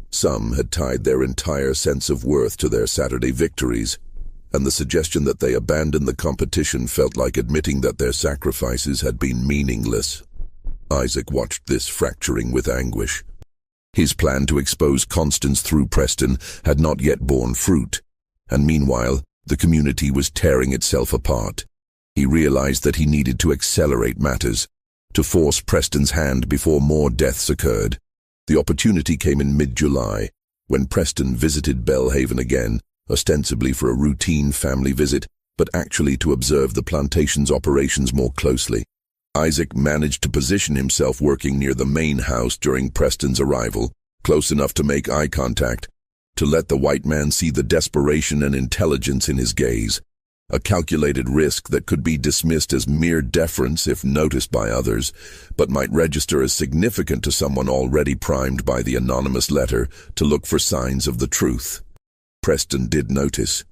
Some had tied their entire sense of worth to their Saturday victories, and the suggestion that they abandon the competition felt like admitting that their sacrifices had been meaningless. Isaac watched this fracturing with anguish. His plan to expose Constance through Preston had not yet borne fruit, and meanwhile, the community was tearing itself apart. He realized that he needed to accelerate matters, to force Preston's hand before more deaths occurred. The opportunity came in mid-July, when Preston visited Belhaven again, ostensibly for a routine family visit, but actually to observe the plantation's operations more closely. Isaac managed to position himself working near the main house during Preston's arrival, close enough to make eye contact, to let the white man see the desperation and intelligence in his gaze, a calculated risk that could be dismissed as mere deference if noticed by others, but might register as significant to someone already primed by the anonymous letter to look for signs of the truth. Preston did notice,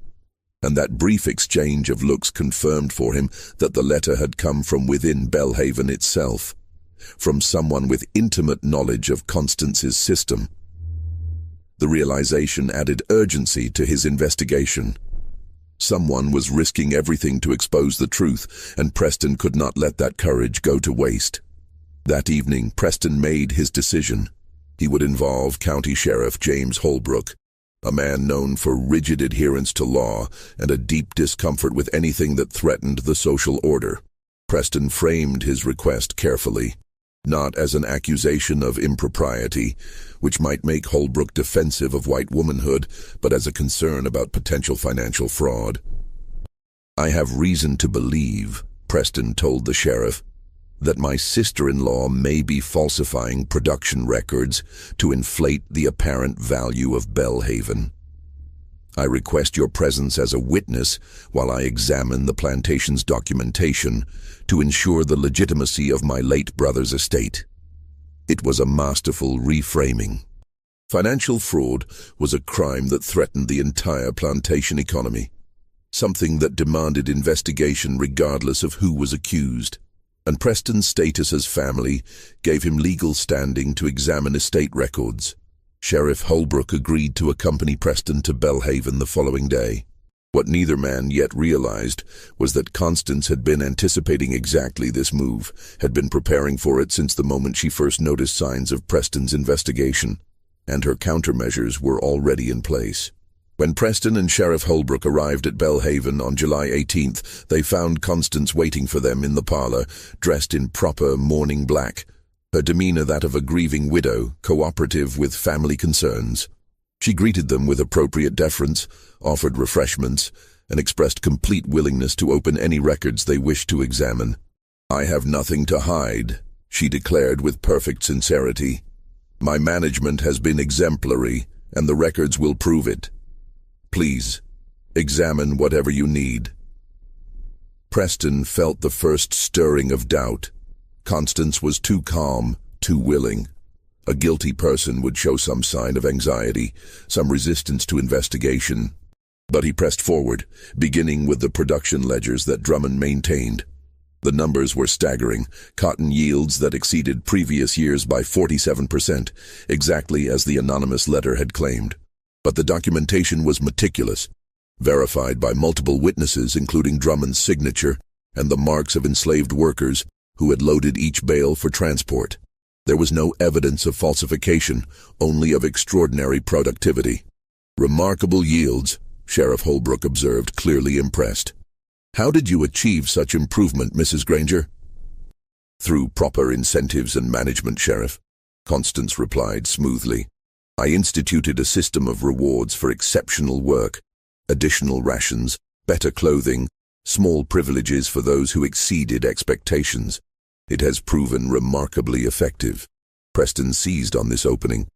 and that brief exchange of looks confirmed for him that the letter had come from within Belhaven itself, from someone with intimate knowledge of Constance's system. The realization added urgency to his investigation. Someone was risking everything to expose the truth, and Preston could not let that courage go to waste. That evening, Preston made his decision. He would involve County Sheriff James Holbrook, a man known for rigid adherence to law and a deep discomfort with anything that threatened the social order. Preston framed his request carefully, not as an accusation of impropriety, which might make Holbrook defensive of white womanhood, but as a concern about potential financial fraud. "I have reason to believe," Preston told the sheriff, "that my sister-in-law may be falsifying production records to inflate the apparent value of Belhaven. I request your presence as a witness while I examine the plantation's documentation to ensure the legitimacy of my late brother's estate." It was a masterful reframing. Financial fraud was a crime that threatened the entire plantation economy, something that demanded investigation regardless of who was accused. And Preston's status as family gave him legal standing to examine estate records. Sheriff Holbrook agreed to accompany Preston to Belhaven the following day. What neither man yet realized was that Constance had been anticipating exactly this move, had been preparing for it since the moment she first noticed signs of Preston's investigation, and her countermeasures were already in place. When Preston and Sheriff Holbrook arrived at Belhaven on July 18th, they found Constance waiting for them in the parlor, dressed in proper mourning black, her demeanor that of a grieving widow, cooperative with family concerns. She greeted them with appropriate deference, offered refreshments, and expressed complete willingness to open any records they wished to examine. "I have nothing to hide," she declared with perfect sincerity. "My management has been exemplary, and the records will prove it. Please, examine whatever you need." Preston felt the first stirring of doubt. Constance was too calm, too willing. A guilty person would show some sign of anxiety, some resistance to investigation. But he pressed forward, beginning with the production ledgers that Drummond maintained. The numbers were staggering, cotton yields that exceeded previous years by 47%, exactly as the anonymous letter had claimed. But the documentation was meticulous. verified by multiple witnesses including Drummond's signature and the marks of enslaved workers who had loaded each bale for transport. There was no evidence of falsification, only of extraordinary productivity. "Remarkable yields," Sheriff Holbrook observed, clearly impressed. "How did you achieve such improvement, Mrs. Granger?" "Through proper incentives and management, Sheriff," Constance replied smoothly. "I instituted a system of rewards for exceptional work, additional rations, better clothing, small privileges for those who exceeded expectations. It has proven remarkably effective." Preston seized on this opening.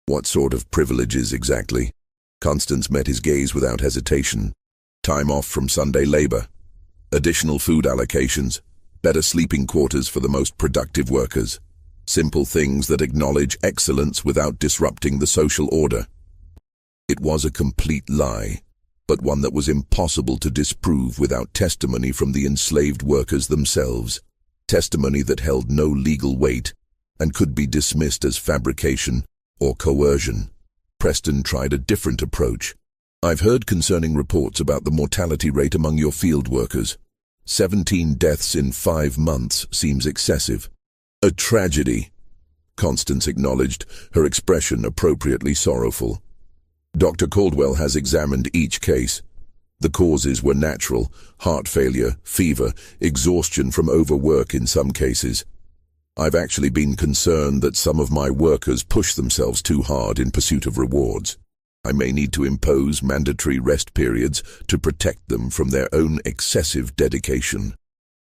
"What sort of privileges exactly?" Constance met his gaze without hesitation. "Time off from Sunday labor, additional food allocations, better sleeping quarters for the most productive workers. Simple things that acknowledge excellence without disrupting the social order." It was a complete lie, but one that was impossible to disprove without testimony from the enslaved workers themselves. Testimony that held no legal weight and could be dismissed as fabrication or coercion. Preston tried a different approach. "I've heard concerning reports about the mortality rate among your field workers. 17 deaths in 5 months seems excessive." "A tragedy," Constance acknowledged, her expression appropriately sorrowful. "Dr. Caldwell has examined each case. The causes were natural: heart failure, fever, exhaustion from overwork in some cases. I've actually been concerned that some of my workers push themselves too hard in pursuit of rewards. I may need to impose mandatory rest periods to protect them from their own excessive dedication."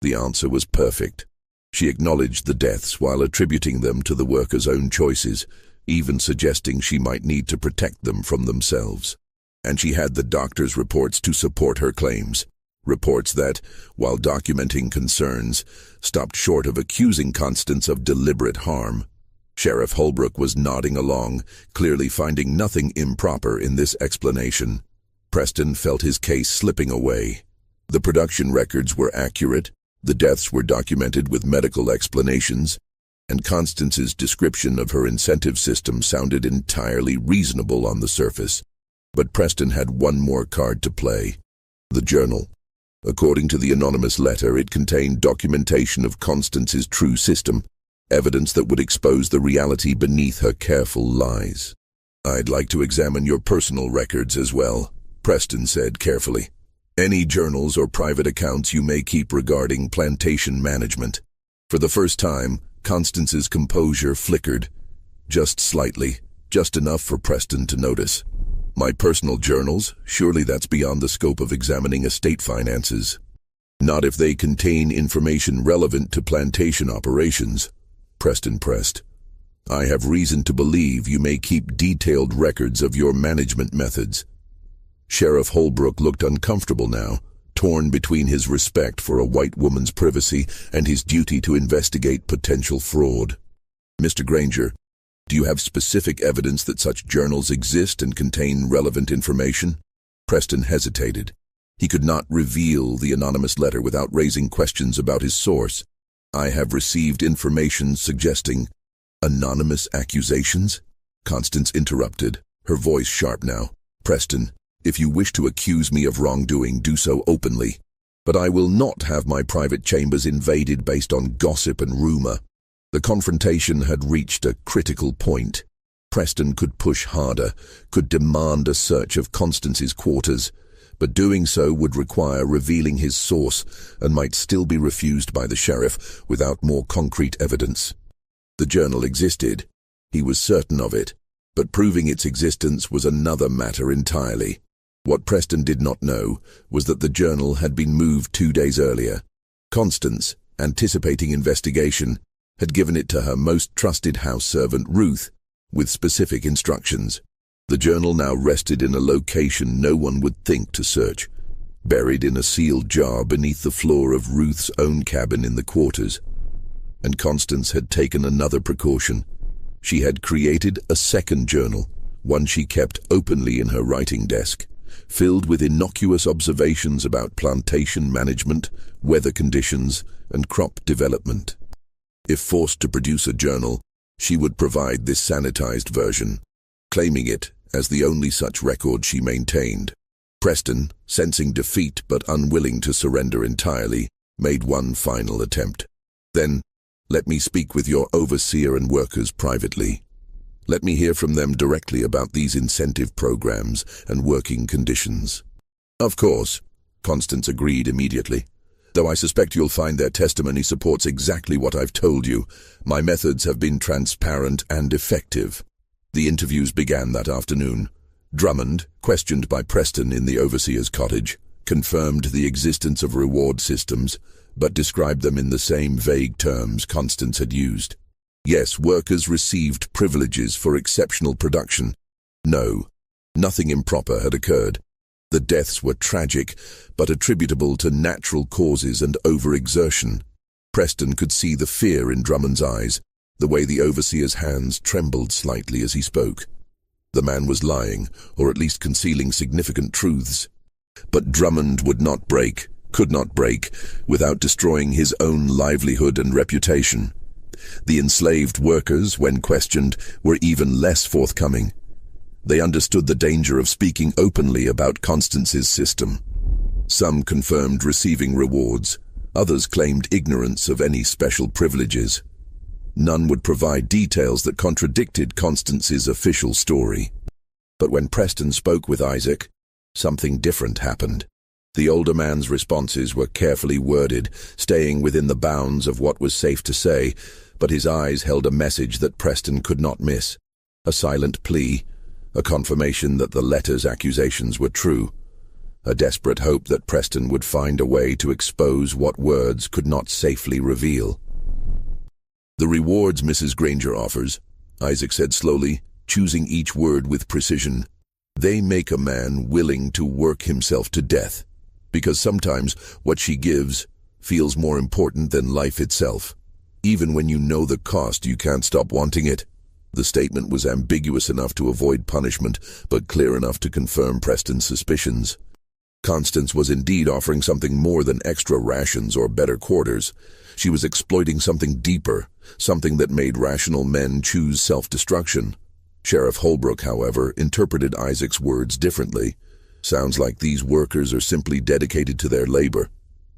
The answer was perfect. She acknowledged the deaths while attributing them to the workers' own choices, even suggesting she might need to protect them from themselves. And she had the doctor's reports to support her claims. Reports that, while documenting concerns, stopped short of accusing Constance of deliberate harm. Sheriff Holbrook was nodding along, clearly finding nothing improper in this explanation. Preston felt his case slipping away. The production records were accurate, the deaths were documented with medical explanations, and Constance's description of her incentive system sounded entirely reasonable on the surface. But Preston had one more card to play: the journal. According to the anonymous letter, it contained documentation of Constance's true system, evidence that would expose the reality beneath her careful lies. "I'd like to examine your personal records as well," Preston said carefully. "Any journals or private accounts you may keep regarding plantation management." For the first time, Constance's composure flickered. Just slightly, just enough for Preston to notice. "My personal journals? Surely that's beyond the scope of examining estate finances." "Not if they contain information relevant to plantation operations," Preston pressed. "I have reason to believe you may keep detailed records of your management methods." Sheriff Holbrook looked uncomfortable now, torn between his respect for a white woman's privacy and his duty to investigate potential fraud. "Mr. Granger, do you have specific evidence that such journals exist and contain relevant information?" Preston hesitated. He could not reveal the anonymous letter without raising questions about his source. "I have received information suggesting—" "Anonymous accusations?" Constance interrupted, her voice sharp now. "Preston, if you wish to accuse me of wrongdoing, do so openly. But I will not have my private chambers invaded based on gossip and rumor." The confrontation had reached a critical point. Preston could push harder, could demand a search of Constance's quarters, but doing so would require revealing his source and might still be refused by the sheriff without more concrete evidence. The journal existed. He was certain of it, but proving its existence was another matter entirely. What Preston did not know was that the journal had been moved 2 days earlier. Constance, anticipating investigation, had given it to her most trusted house servant, Ruth, with specific instructions. The journal now rested in a location no one would think to search, buried in a sealed jar beneath the floor of Ruth's own cabin in the quarters. And Constance had taken another precaution. She had created a second journal, one she kept openly in her writing desk, filled with innocuous observations about plantation management, weather conditions, and crop development. If forced to produce a journal, she would provide this sanitized version, claiming it as the only such record she maintained. Preston, sensing defeat but unwilling to surrender entirely, made one final attempt. "Then, let me speak with your overseer and workers privately. Let me hear from them directly about these incentive programs and working conditions." "Of course," Constance agreed immediately. "Though I suspect you'll find their testimony supports exactly what I've told you. My methods have been transparent and effective." The interviews began that afternoon. Drummond, questioned by Preston in the overseer's cottage, confirmed the existence of reward systems, but described them in the same vague terms Constance had used. Yes, workers received privileges for exceptional production. No, nothing improper had occurred. The deaths were tragic, but attributable to natural causes and overexertion. Preston could see the fear in Drummond's eyes, the way the overseer's hands trembled slightly as he spoke. The man was lying, or at least concealing significant truths. But Drummond would not break, could not break, without destroying his own livelihood and reputation. The enslaved workers, when questioned, were even less forthcoming. They understood the danger of speaking openly about Constance's system. Some confirmed receiving rewards, others claimed ignorance of any special privileges. None would provide details that contradicted Constance's official story. But when Preston spoke with Isaac, something different happened. The older man's responses were carefully worded, staying within the bounds of what was safe to say, but his eyes held a message that Preston could not miss. A silent plea, a confirmation that the letter's accusations were true, a desperate hope that Preston would find a way to expose what words could not safely reveal. "The rewards Mrs. Granger offers," Isaac said slowly, choosing each word with precision, "they make a man willing to work himself to death, because sometimes what she gives feels more important than life itself. Even when you know the cost, you can't stop wanting it." The statement was ambiguous enough to avoid punishment, but clear enough to confirm Preston's suspicions. Constance was indeed offering something more than extra rations or better quarters. She was exploiting something deeper, something that made rational men choose self-destruction. Sheriff Holbrook, however, interpreted Isaac's words differently. "Sounds like these workers are simply dedicated to their labor.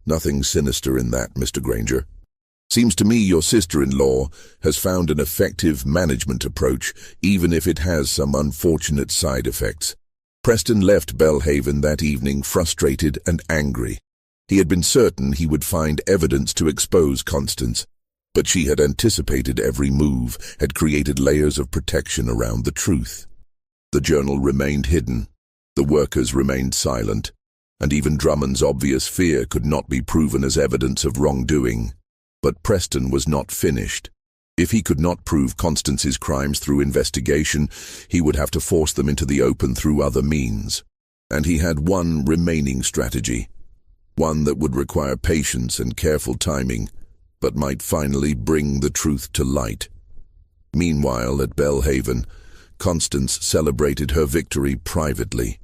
Nothing sinister in that, Mr. Granger. Seems to me your sister-in-law has found an effective management approach, even if it has some unfortunate side effects." Preston left Belhaven that evening frustrated and angry. He had been certain he would find evidence to expose Constance, but she had anticipated every move, had created layers of protection around the truth. The journal remained hidden, the workers remained silent, and even Drummond's obvious fear could not be proven as evidence of wrongdoing. But Preston was not finished. If he could not prove Constance's crimes through investigation, he would have to force them into the open through other means. And he had one remaining strategy, one that would require patience and careful timing, but might finally bring the truth to light. Meanwhile, at Belhaven, Constance celebrated her victory privately.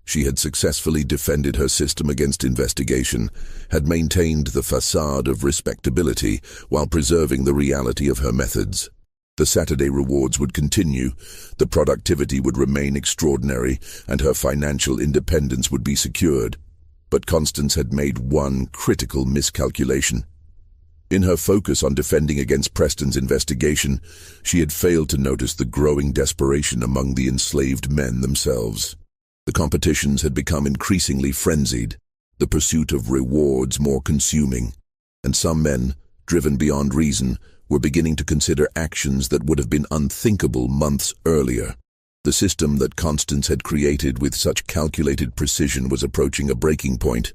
She had successfully defended her system against investigation, had maintained the facade of respectability while preserving the reality of her methods. The Saturday rewards would continue, the productivity would remain extraordinary, and her financial independence would be secured. But Constance had made one critical miscalculation. In her focus on defending against Preston's investigation, she had failed to notice the growing desperation among the enslaved men themselves. The competitions had become increasingly frenzied, the pursuit of rewards more consuming, and some men, driven beyond reason, were beginning to consider actions that would have been unthinkable months earlier. The system that Constance had created with such calculated precision was approaching a breaking point,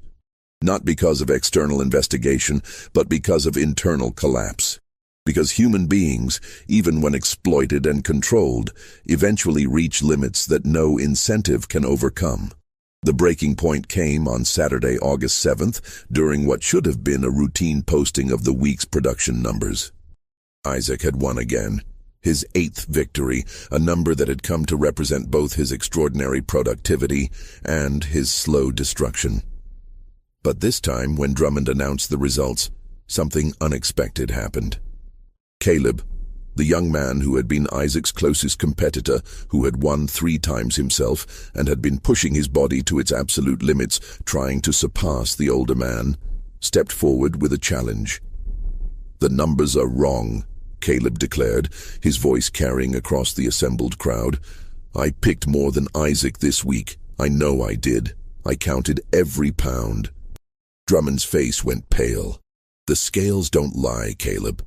not because of external investigation, but because of internal collapse. Because human beings, even when exploited and controlled, eventually reach limits that no incentive can overcome. The breaking point came on Saturday, August 7th, during what should have been a routine posting of the week's production numbers. Isaac had won again, his 8th victory, a number that had come to represent both his extraordinary productivity and his slow destruction. But this time, when Drummond announced the results, something unexpected happened. Caleb, The young man who had been Isaac's closest competitor, who had won 3 times himself and had been pushing his body to its absolute limits, trying to surpass the older man, stepped forward with a challenge. "The numbers are wrong," Caleb declared, his voice carrying across the assembled crowd. "I picked more than Isaac this week. I know I did. I counted every pound." Drummond's face went pale. "The scales don't lie, Caleb.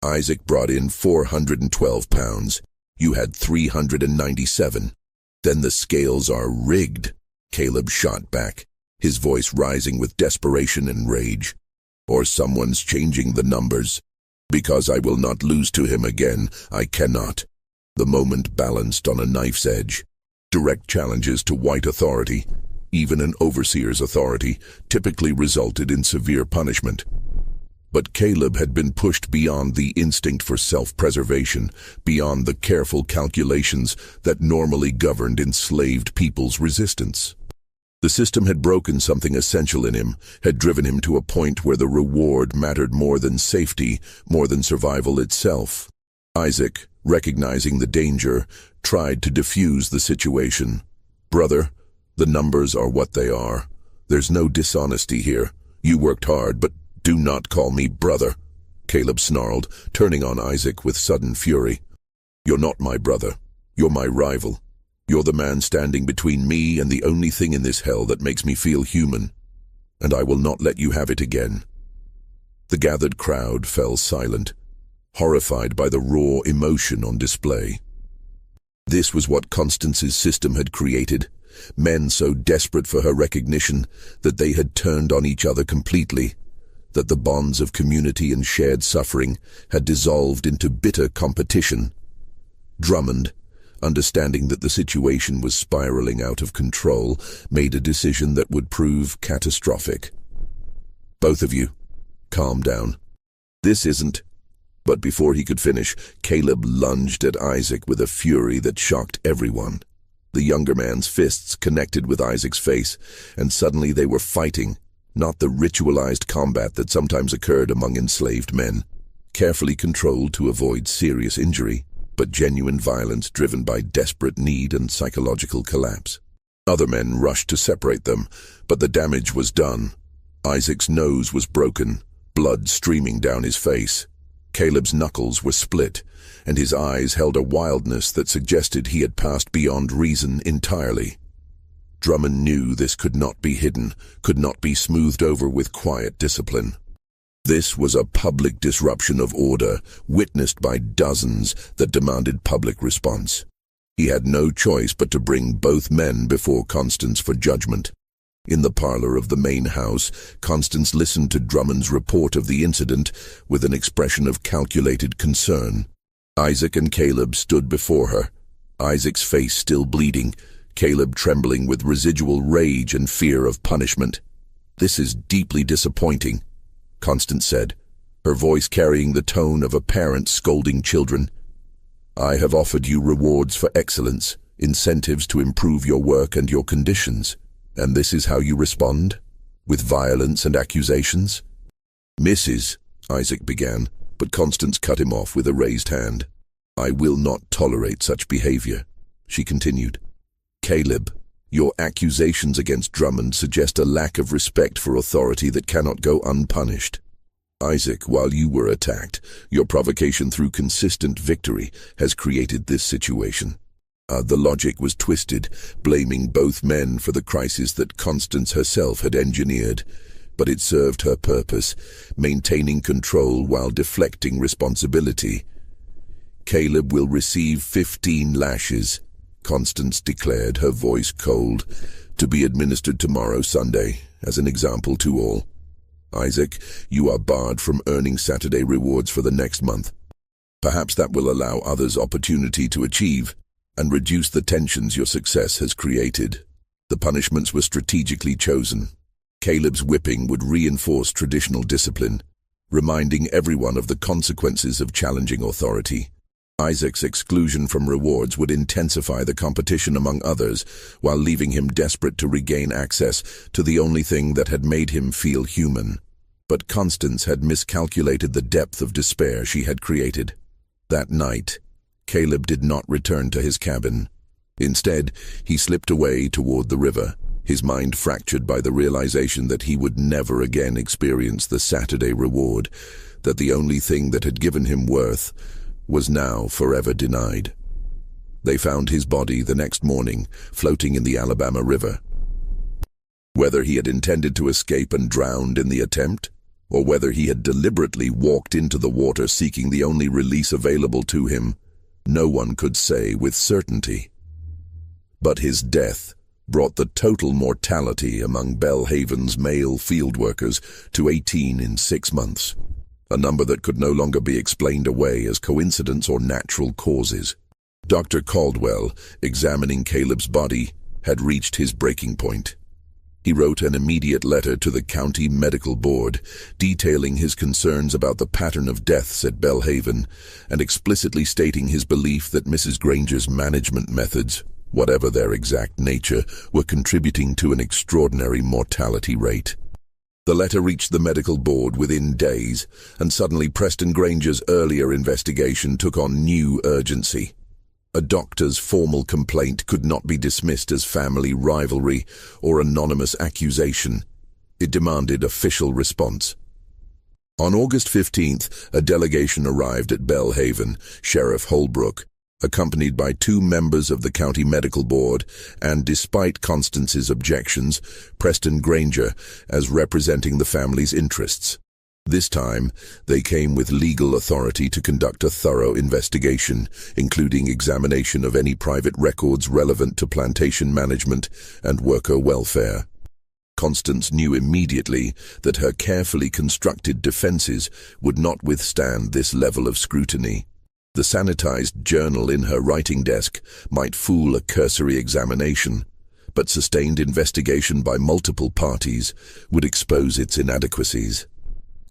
Isaac brought in 412 pounds. You had 397. Then the scales are rigged," Caleb shot back, his voice rising with desperation and rage. "Or someone's changing the numbers. Because I will not lose to him again, I cannot." The moment balanced on a knife's edge. Direct challenges to white authority, even an overseer's authority, typically resulted in severe punishment. But Caleb had been pushed beyond the instinct for self-preservation, beyond the careful calculations that normally governed enslaved people's resistance. The system had broken something essential in him, had driven him to a point where the reward mattered more than safety, more than survival itself. Isaac, recognizing the danger, tried to defuse the situation. "Brother, the numbers are what they are. There's no dishonesty here. You worked hard, but do not call me brother," Caleb snarled, turning on Isaac with sudden fury. "You're not my brother. You're my rival. You're the man standing between me and the only thing in this hell that makes me feel human. And I will not let you have it again." The gathered crowd fell silent, horrified by the raw emotion on display. This was what Constance's system had created, men so desperate for her recognition that they had turned on each other completely, that the bonds of community and shared suffering had dissolved into bitter competition. Drummond, understanding that the situation was spiraling out of control, made a decision that would prove catastrophic. "Both of you, calm down. This isn't—" But before he could finish, Caleb lunged at Isaac with a fury that shocked everyone. The younger man's fists connected with Isaac's face, and suddenly they were fighting, not the ritualized combat that sometimes occurred among enslaved men, carefully controlled to avoid serious injury, but genuine violence driven by desperate need and psychological collapse. Other men rushed to separate them, but the damage was done. Isaac's nose was broken, blood streaming down his face. Caleb's knuckles were split, and his eyes held a wildness that suggested he had passed beyond reason entirely. Drummond knew this could not be hidden, could not be smoothed over with quiet discipline. This was a public disruption of order, witnessed by dozens, that demanded public response. He had no choice but to bring both men before Constance for judgment. In the parlor of the main house, Constance listened to Drummond's report of the incident with an expression of calculated concern. Isaac and Caleb stood before her, Isaac's face still bleeding, Caleb trembling with residual rage and fear of punishment. "This is deeply disappointing," Constance said, her voice carrying the tone of a parent scolding children. "I have offered you rewards for excellence, incentives to improve your work and your conditions. And this is how you respond? With violence and accusations?" "Mrs." Isaac began, but Constance cut him off with a raised hand. "I will not tolerate such behavior," she continued. "Caleb, your accusations against Drummond suggest a lack of respect for authority that cannot go unpunished. Isaac, while you were attacked, your provocation through consistent victory has created this situation." The logic was twisted, blaming both men for the crisis that Constance herself had engineered. But it served her purpose, maintaining control while deflecting responsibility. "Caleb will receive 15 lashes, Constance declared, her voice cold, "to be administered tomorrow, Sunday, as an example to all. Isaac, you are barred from earning Saturday rewards for the next month. Perhaps that will allow others opportunity to achieve and reduce the tensions your success has created." The punishments were strategically chosen. Caleb's whipping would reinforce traditional discipline, reminding everyone of the consequences of challenging authority. Isaac's exclusion from rewards would intensify the competition among others, while leaving him desperate to regain access to the only thing that had made him feel human. But Constance had miscalculated the depth of despair she had created. That night, Caleb did not return to his cabin. Instead, he slipped away toward the river, his mind fractured by the realization that he would never again experience the Saturday reward, that the only thing that had given him worth was now forever denied. They found his body the next morning, floating in the Alabama River. Whether he had intended to escape and drowned in the attempt, or whether he had deliberately walked into the water seeking the only release available to him, no one could say with certainty. But his death brought the total mortality among Belhaven's male field workers to 18 in 6 months, a number that could no longer be explained away as coincidence or natural causes. Dr. Caldwell, examining Caleb's body, had reached his breaking point. He wrote an immediate letter to the county medical board, detailing his concerns about the pattern of deaths at Belhaven, and explicitly stating his belief that Mrs. Granger's management methods, whatever their exact nature, were contributing to an extraordinary mortality rate. The letter reached the medical board within days, and suddenly Preston Granger's earlier investigation took on new urgency. A doctor's formal complaint could not be dismissed as family rivalry or anonymous accusation. It demanded official response. On August 15th, a delegation arrived at Belhaven, Sheriff Holbrook, accompanied by 2 members of the county medical board, and despite Constance's objections, Preston Granger as representing the family's interests. This time, they came with legal authority to conduct a thorough investigation, including examination of any private records relevant to plantation management and worker welfare. Constance knew immediately that her carefully constructed defenses would not withstand this level of scrutiny. The sanitized journal in her writing desk might fool a cursory examination, but sustained investigation by multiple parties would expose its inadequacies.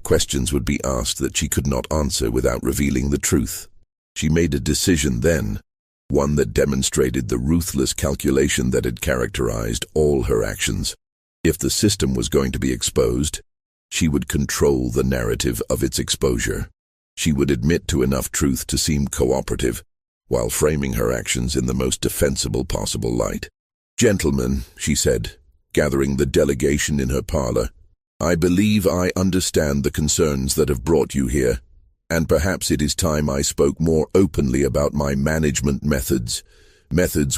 Questions would be asked that she could not answer without revealing the truth. She made a decision then, one that demonstrated the ruthless calculation that had characterized all her actions. If the system was going to be exposed, she would control the narrative of its exposure. She would admit to enough truth to seem cooperative, while framing her actions in the most defensible possible light. "Gentlemen," she said, gathering the delegation in her parlor, "I believe I understand the concerns that have brought you here, and perhaps it is time I spoke more openly about my management methods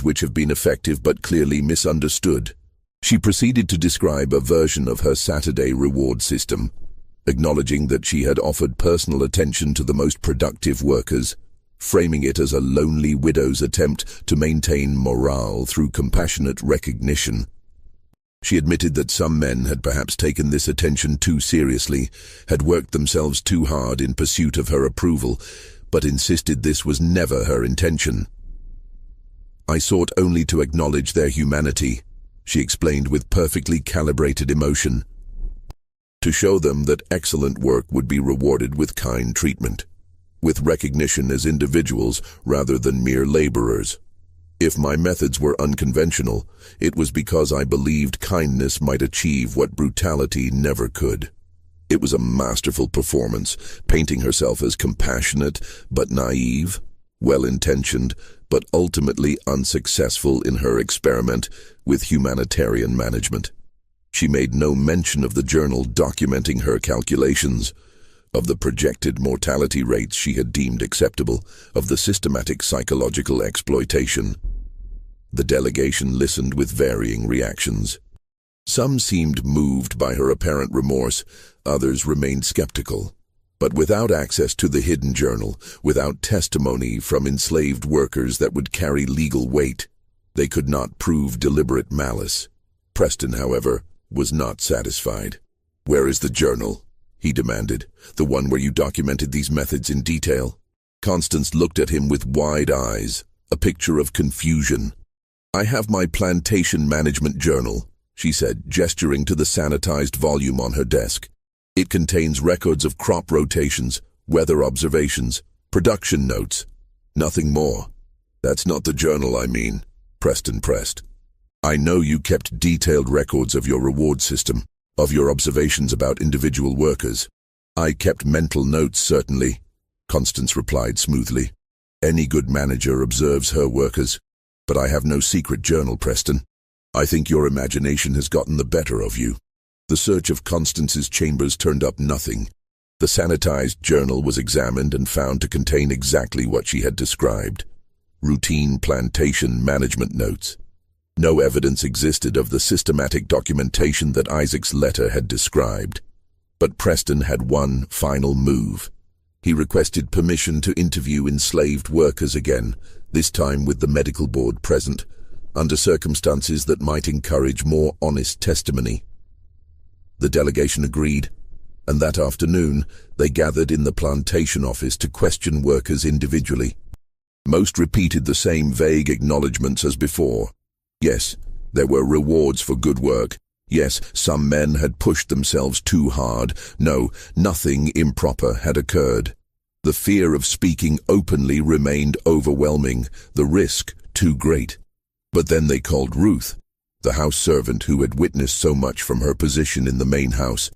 which have been effective but clearly misunderstood." She proceeded to describe a version of her Saturday reward system, acknowledging that she had offered personal attention to the most productive workers, framing it as a lonely widow's attempt to maintain morale through compassionate recognition. She admitted that some men had perhaps taken this attention too seriously, had worked themselves too hard in pursuit of her approval, but insisted this was never her intention. "I sought only to acknowledge their humanity," she explained with perfectly calibrated emotion, "to show them that excellent work would be rewarded with kind treatment, with recognition as individuals rather than mere laborers. If my methods were unconventional, it was because I believed kindness might achieve what brutality never could." It was a masterful performance, painting herself as compassionate but naive, well-intentioned but ultimately unsuccessful in her experiment with humanitarian management. She made no mention of the journal documenting her calculations, of the projected mortality rates she had deemed acceptable, of the systematic psychological exploitation. The delegation listened with varying reactions. Some seemed moved by her apparent remorse, others remained skeptical. But without access to the hidden journal, without testimony from enslaved workers that would carry legal weight, they could not prove deliberate malice. Preston, however, was not satisfied. "Where is the journal?" he demanded. "The one where you documented these methods in detail?" Constance looked at him with wide eyes, a picture of confusion. "I have my plantation management journal," she said, gesturing to the sanitized volume on her desk. "It contains records of crop rotations, weather observations, production notes. Nothing more." "That's not the journal I mean," Preston pressed. "I know you kept detailed records of your reward system, of your observations about individual workers. I kept mental notes, certainly. Constance replied smoothly. Any good manager observes her workers. But I have no secret journal, Preston. I think your imagination has gotten the better of you. The search of Constance's chambers turned up nothing. The sanitized journal was examined and found to contain exactly what she had described. Routine plantation management notes. No evidence existed of the systematic documentation that Isaac's letter had described. But Preston had one final move. He requested permission to interview enslaved workers again, this time with the medical board present, under circumstances that might encourage more honest testimony. The delegation agreed, and that afternoon they gathered in the plantation office to question workers individually. Most repeated the same vague acknowledgments as before. Yes, there were rewards for good work. Yes, some men had pushed themselves too hard. No, nothing improper had occurred. The fear of speaking openly remained overwhelming, the risk too great. But then they called Ruth, the house servant who had witnessed so much from her position in the main house.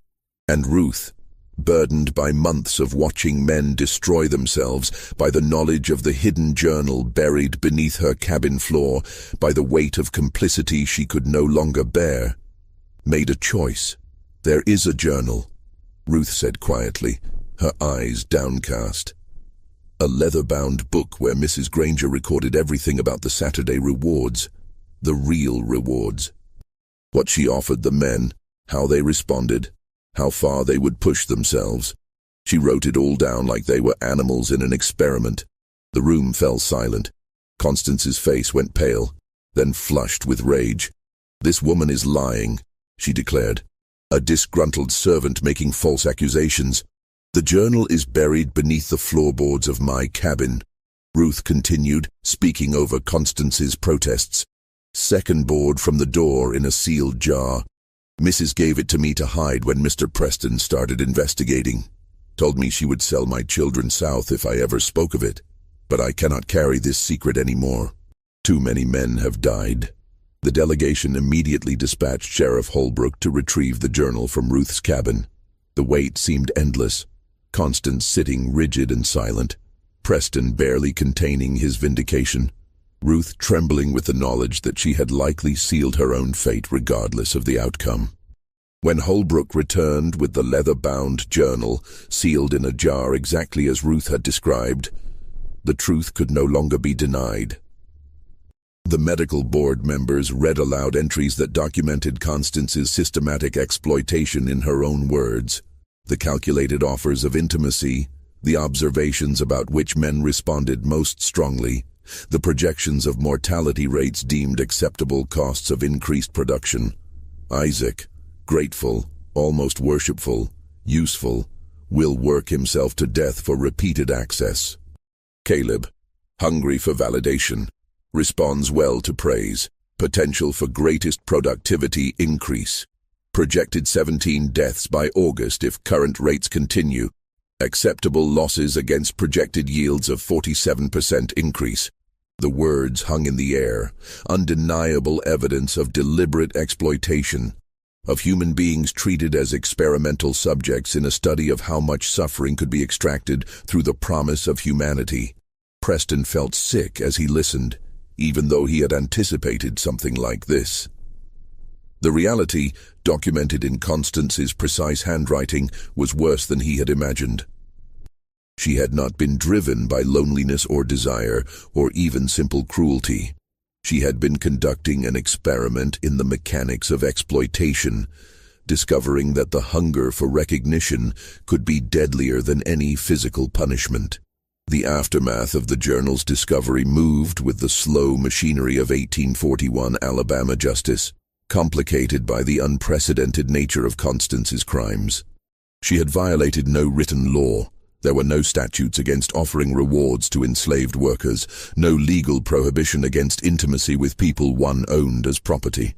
And Ruth, burdened by months of watching men destroy themselves, by the knowledge of the hidden journal buried beneath her cabin floor, by the weight of complicity she could no longer bear, made a choice. There is a journal, Ruth said quietly, her eyes downcast. A leather-bound book where Mrs. Granger recorded everything about the Saturday rewards, the real rewards. What she offered the men, how they responded, how far they would push themselves. She wrote it all down like they were animals in an experiment. The room fell silent. Constance's face went pale, then flushed with rage. This woman is lying, she declared. A disgruntled servant making false accusations. The journal is buried beneath the floorboards of my cabin, Ruth continued, speaking over Constance's protests. Second board from the door in a sealed jar. Mrs. gave it to me to hide when Mr. Preston started investigating. Told me she would sell my children south if I ever spoke of it. But I cannot carry this secret anymore. Too many men have died. The delegation immediately dispatched Sheriff Holbrook to retrieve the journal from Ruth's cabin. The wait seemed endless. Constance sitting rigid and silent. Preston barely containing his vindication. Ruth trembling with the knowledge that she had likely sealed her own fate regardless of the outcome. When Holbrook returned with the leather-bound journal, sealed in a jar exactly as Ruth had described, the truth could no longer be denied. The medical board members read aloud entries that documented Constance's systematic exploitation in her own words, the calculated offers of intimacy, the observations about which men responded most strongly, the projections of mortality rates deemed acceptable costs of increased production. Isaac, grateful, almost worshipful, useful, will work himself to death for repeated access. Caleb, hungry for validation, responds well to praise, potential for greatest productivity increase. Projected 17 deaths by August if current rates continue. Acceptable losses against projected yields of 47% increase. The words hung in the air, undeniable evidence of deliberate exploitation, of human beings treated as experimental subjects in a study of how much suffering could be extracted through the promise of humanity. Preston felt sick as he listened, even though he had anticipated something like this. The reality, documented in Constance's precise handwriting, was worse than he had imagined. She had not been driven by loneliness or desire, or even simple cruelty. She had been conducting an experiment in the mechanics of exploitation, discovering that the hunger for recognition could be deadlier than any physical punishment. The aftermath of the journal's discovery moved with the slow machinery of 1841 Alabama justice, complicated by the unprecedented nature of Constance's crimes. She had violated no written law. There were no statutes against offering rewards to enslaved workers, no legal prohibition against intimacy with people one owned as property.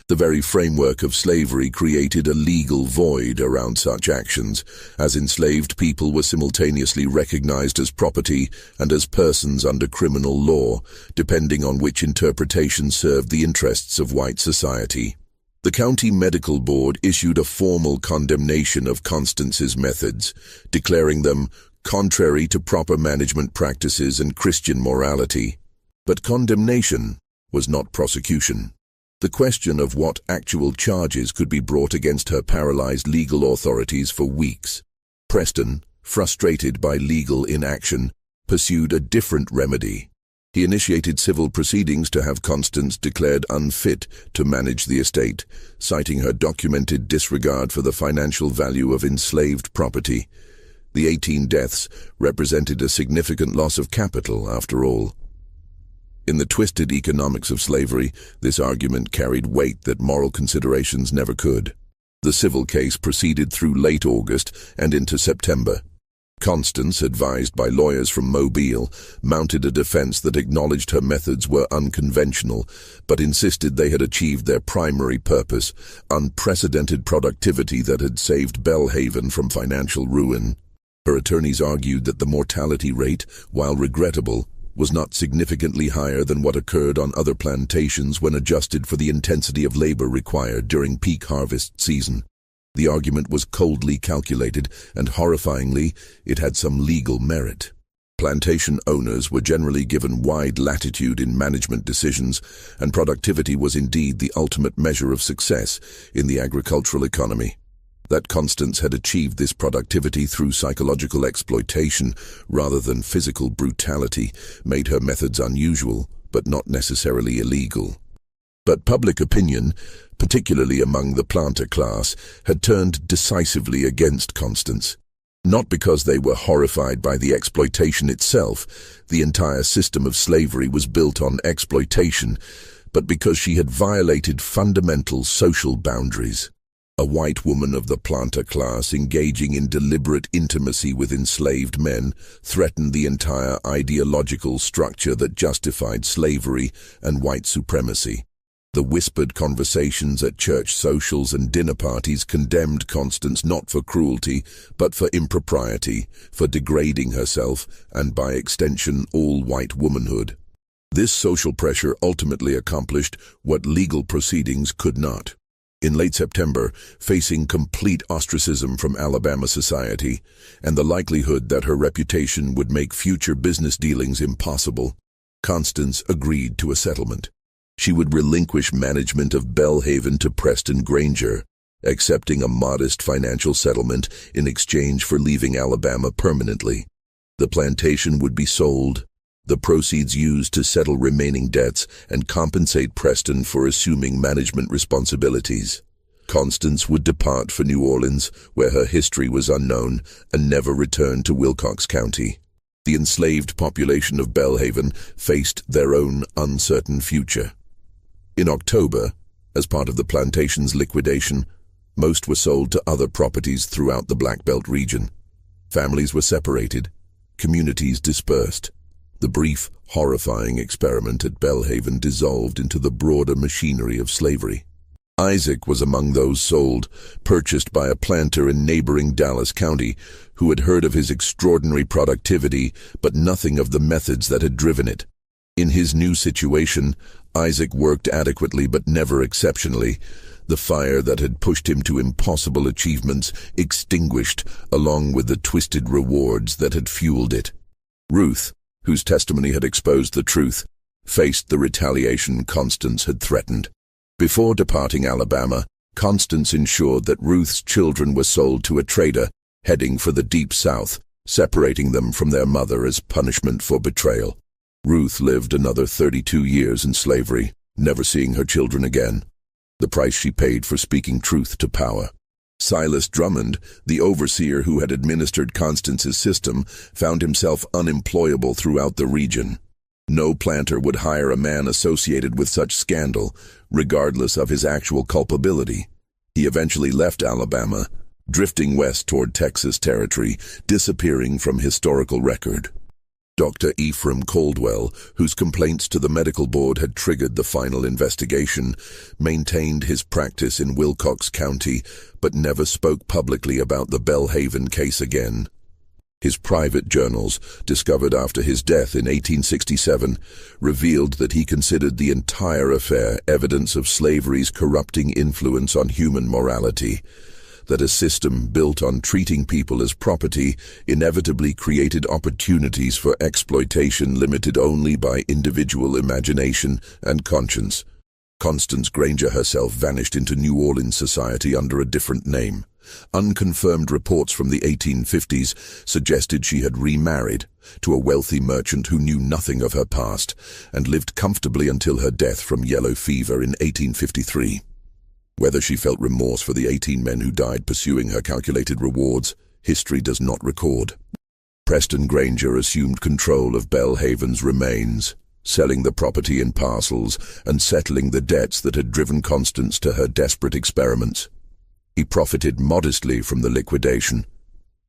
The very framework of slavery created a legal void around such actions, as enslaved people were simultaneously recognized as property and as persons under criminal law, depending on which interpretation served the interests of white society. The county medical board issued a formal condemnation of Constance's methods, declaring them contrary to proper management practices and Christian morality. But condemnation was not prosecution. The question of what actual charges could be brought against her paralyzed legal authorities for weeks. Preston, frustrated by legal inaction, pursued a different remedy. He initiated civil proceedings to have Constance declared unfit to manage the estate, citing her documented disregard for the financial value of enslaved property. The 18 deaths represented a significant loss of capital, after all. In the twisted economics of slavery, this argument carried weight that moral considerations never could. The civil case proceeded through late August and into September. Constance, advised by lawyers from Mobile, mounted a defense that acknowledged her methods were unconventional, but insisted they had achieved their primary purpose, unprecedented productivity that had saved Belhaven from financial ruin. Her attorneys argued that the mortality rate, while regrettable, was not significantly higher than what occurred on other plantations when adjusted for the intensity of labor required during peak harvest season. The argument was coldly calculated, and horrifyingly, it had some legal merit. Plantation owners were generally given wide latitude in management decisions, and productivity was indeed the ultimate measure of success in the agricultural economy. That Constance had achieved this productivity through psychological exploitation rather than physical brutality made her methods unusual, but not necessarily illegal. But public opinion, particularly among the planter class, had turned decisively against Constance. Not because they were horrified by the exploitation itself, the entire system of slavery was built on exploitation, but because she had violated fundamental social boundaries. A white woman of the planter class engaging in deliberate intimacy with enslaved men threatened the entire ideological structure that justified slavery and white supremacy. The whispered conversations at church socials and dinner parties condemned Constance not for cruelty, but for impropriety, for degrading herself, and by extension all white womanhood. This social pressure ultimately accomplished what legal proceedings could not. In late September, facing complete ostracism from Alabama society, and the likelihood that her reputation would make future business dealings impossible, Constance agreed to a settlement. She would relinquish management of Belhaven to Preston Granger, accepting a modest financial settlement in exchange for leaving Alabama permanently. The plantation would be sold, the proceeds used to settle remaining debts and compensate Preston for assuming management responsibilities. Constance would depart for New Orleans, where her history was unknown, and never return to Wilcox County. The enslaved population of Belhaven faced their own uncertain future. In October, as part of the plantation's liquidation, most were sold to other properties throughout the Black Belt region. Families were separated, communities dispersed. The brief, horrifying experiment at Belhaven dissolved into the broader machinery of slavery. Isaac was among those sold, purchased by a planter in neighboring Dallas County who had heard of his extraordinary productivity but nothing of the methods that had driven it. In his new situation, Isaac worked adequately but never exceptionally. The fire that had pushed him to impossible achievements extinguished along with the twisted rewards that had fueled it. Ruth, whose testimony had exposed the truth, faced the retaliation Constance had threatened. Before departing Alabama, Constance ensured that Ruth's children were sold to a trader heading for the Deep South, separating them from their mother as punishment for betrayal. Ruth lived another 32 years in slavery, never seeing her children again. The price she paid for speaking truth to power. Silas Drummond, the overseer who had administered Constance's system, found himself unemployable throughout the region. No planter would hire a man associated with such scandal, regardless of his actual culpability. He eventually left Alabama, drifting west toward Texas territory, disappearing from historical record. Dr. Ephraim Caldwell, whose complaints to the medical board had triggered the final investigation, maintained his practice in Wilcox County, but never spoke publicly about the Belhaven case again. His private journals, discovered after his death in 1867, revealed that he considered the entire affair evidence of slavery's corrupting influence on human morality. that a system built on treating people as property inevitably created opportunities for exploitation limited only by individual imagination and conscience. Constance Granger herself vanished into New Orleans society under a different name. Unconfirmed reports from the 1850s suggested she had remarried to a wealthy merchant who knew nothing of her past and lived comfortably until her death from yellow fever in 1853. Whether she felt remorse for the 18 men who died pursuing her calculated rewards, history does not record. Preston Granger assumed control of Belhaven's remains, selling the property in parcels and settling the debts that had driven Constance to her desperate experiments. He profited modestly from the liquidation,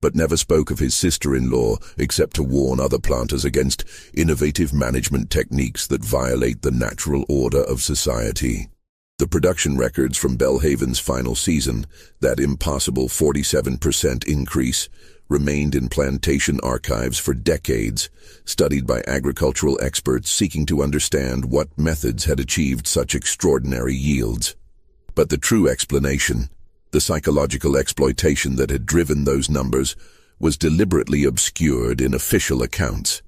but never spoke of his sister-in-law except to warn other planters against innovative management techniques that violate the natural order of society. The production records from Belhaven's final season, that impossible 47% increase, remained in plantation archives for decades, studied by agricultural experts seeking to understand what methods had achieved such extraordinary yields. But the true explanation, the psychological exploitation that had driven those numbers, was deliberately obscured in official accounts.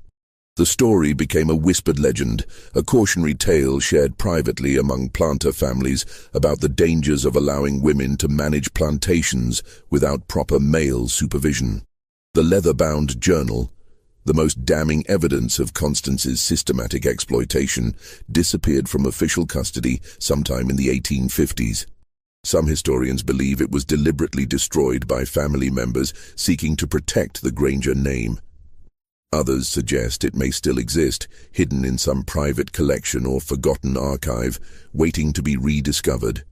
The story became a whispered legend, a cautionary tale shared privately among planter families about the dangers of allowing women to manage plantations without proper male supervision. The leather-bound journal, the most damning evidence of Constance's systematic exploitation, disappeared from official custody sometime in the 1850s. Some historians believe it was deliberately destroyed by family members seeking to protect the Granger name. Others suggest it may still exist, hidden in some private collection or forgotten archive, waiting to be rediscovered.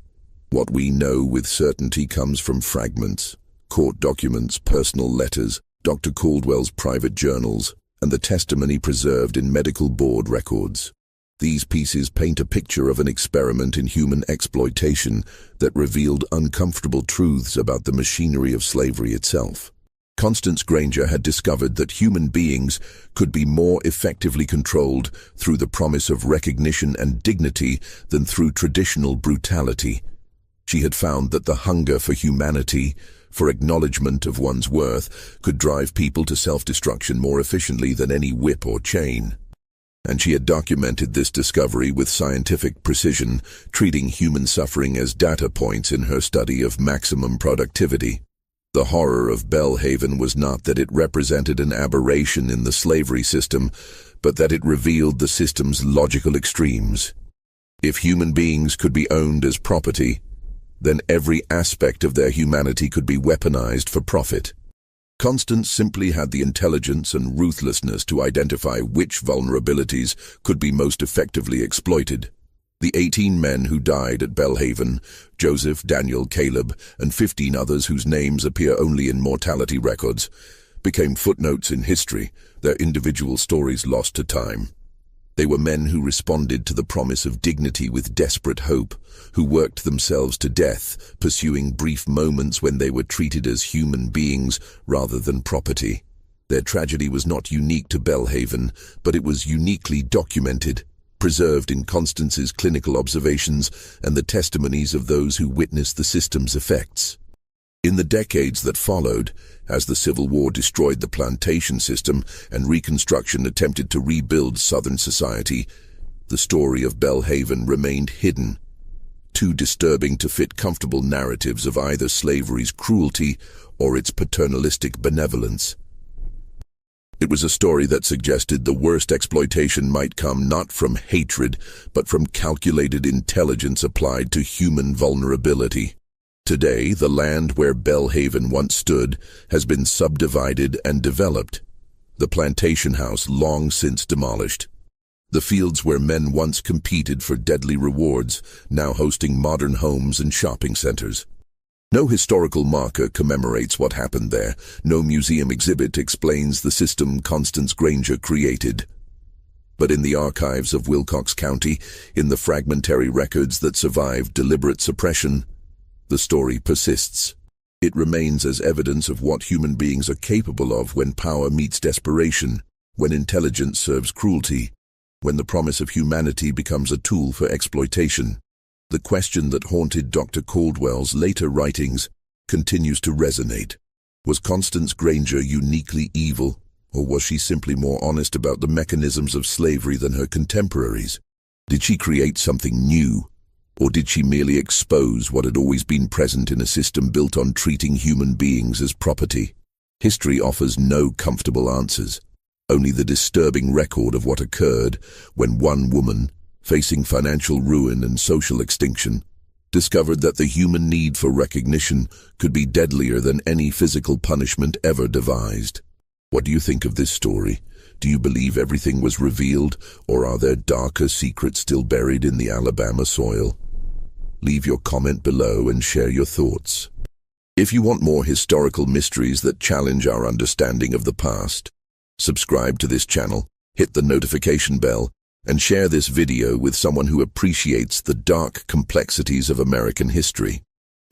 What we know with certainty comes from fragments, court documents, personal letters, Dr. Caldwell's private journals, and the testimony preserved in medical board records. These pieces paint a picture of an experiment in human exploitation that revealed uncomfortable truths about the machinery of slavery itself. Constance Granger had discovered that human beings could be more effectively controlled through the promise of recognition and dignity than through traditional brutality. She had found that the hunger for humanity, for acknowledgement of one's worth, could drive people to self-destruction more efficiently than any whip or chain. And she had documented this discovery with scientific precision, treating human suffering as data points in her study of maximum productivity. The horror of Belhaven was not that it represented an aberration in the slavery system, but that it revealed the system's logical extremes. If human beings could be owned as property, then every aspect of their humanity could be weaponized for profit. Constance simply had the intelligence and ruthlessness to identify which vulnerabilities could be most effectively exploited. The 18 men who died at Belhaven, Joseph, Daniel, Caleb, and 15 others whose names appear only in mortality records, became footnotes in history, their individual stories lost to time. They were men who responded to the promise of dignity with desperate hope, who worked themselves to death, pursuing brief moments when they were treated as human beings rather than property. Their tragedy was not unique to Belhaven, but it was uniquely documented, preserved in Constance's clinical observations and the testimonies of those who witnessed the system's effects. In the decades that followed, as the Civil War destroyed the plantation system and Reconstruction attempted to rebuild Southern society, the story of Belhaven remained hidden, too disturbing to fit comfortable narratives of either slavery's cruelty or its paternalistic benevolence. It was a story that suggested the worst exploitation might come not from hatred, but from calculated intelligence applied to human vulnerability. Today, the land where Belhaven once stood has been subdivided and developed, the plantation house long since demolished. The fields where men once competed for deadly rewards, now hosting modern homes and shopping centers. No historical marker commemorates what happened there. No museum exhibit explains the system Constance Granger created. But in the archives of Wilcox County, in the fragmentary records that survived deliberate suppression, the story persists. It remains as evidence of what human beings are capable of when power meets desperation, when intelligence serves cruelty, when the promise of humanity becomes a tool for exploitation. The question that haunted Dr. Caldwell's later writings, continues to resonate. Was Constance Granger uniquely evil, or was she simply more honest about the mechanisms of slavery than her contemporaries? Did she create something new, or did she merely expose what had always been present in a system built on treating human beings as property? History offers no comfortable answers, only the disturbing record of what occurred when one woman, facing financial ruin and social extinction, discovered that the human need for recognition could be deadlier than any physical punishment ever devised. What do you think of this story? Do you believe everything was revealed, or are there darker secrets still buried in the Alabama soil? Leave your comment below and share your thoughts. If you want more historical mysteries that challenge our understanding of the past, subscribe to this channel, hit the notification bell, and share this video with someone who appreciates the dark complexities of American history.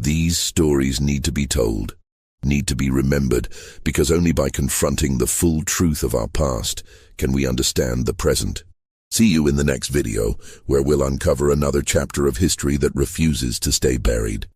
These stories need to be told, need to be remembered, because only by confronting the full truth of our past can we understand the present. See you in the next video, where we'll uncover another chapter of history that refuses to stay buried.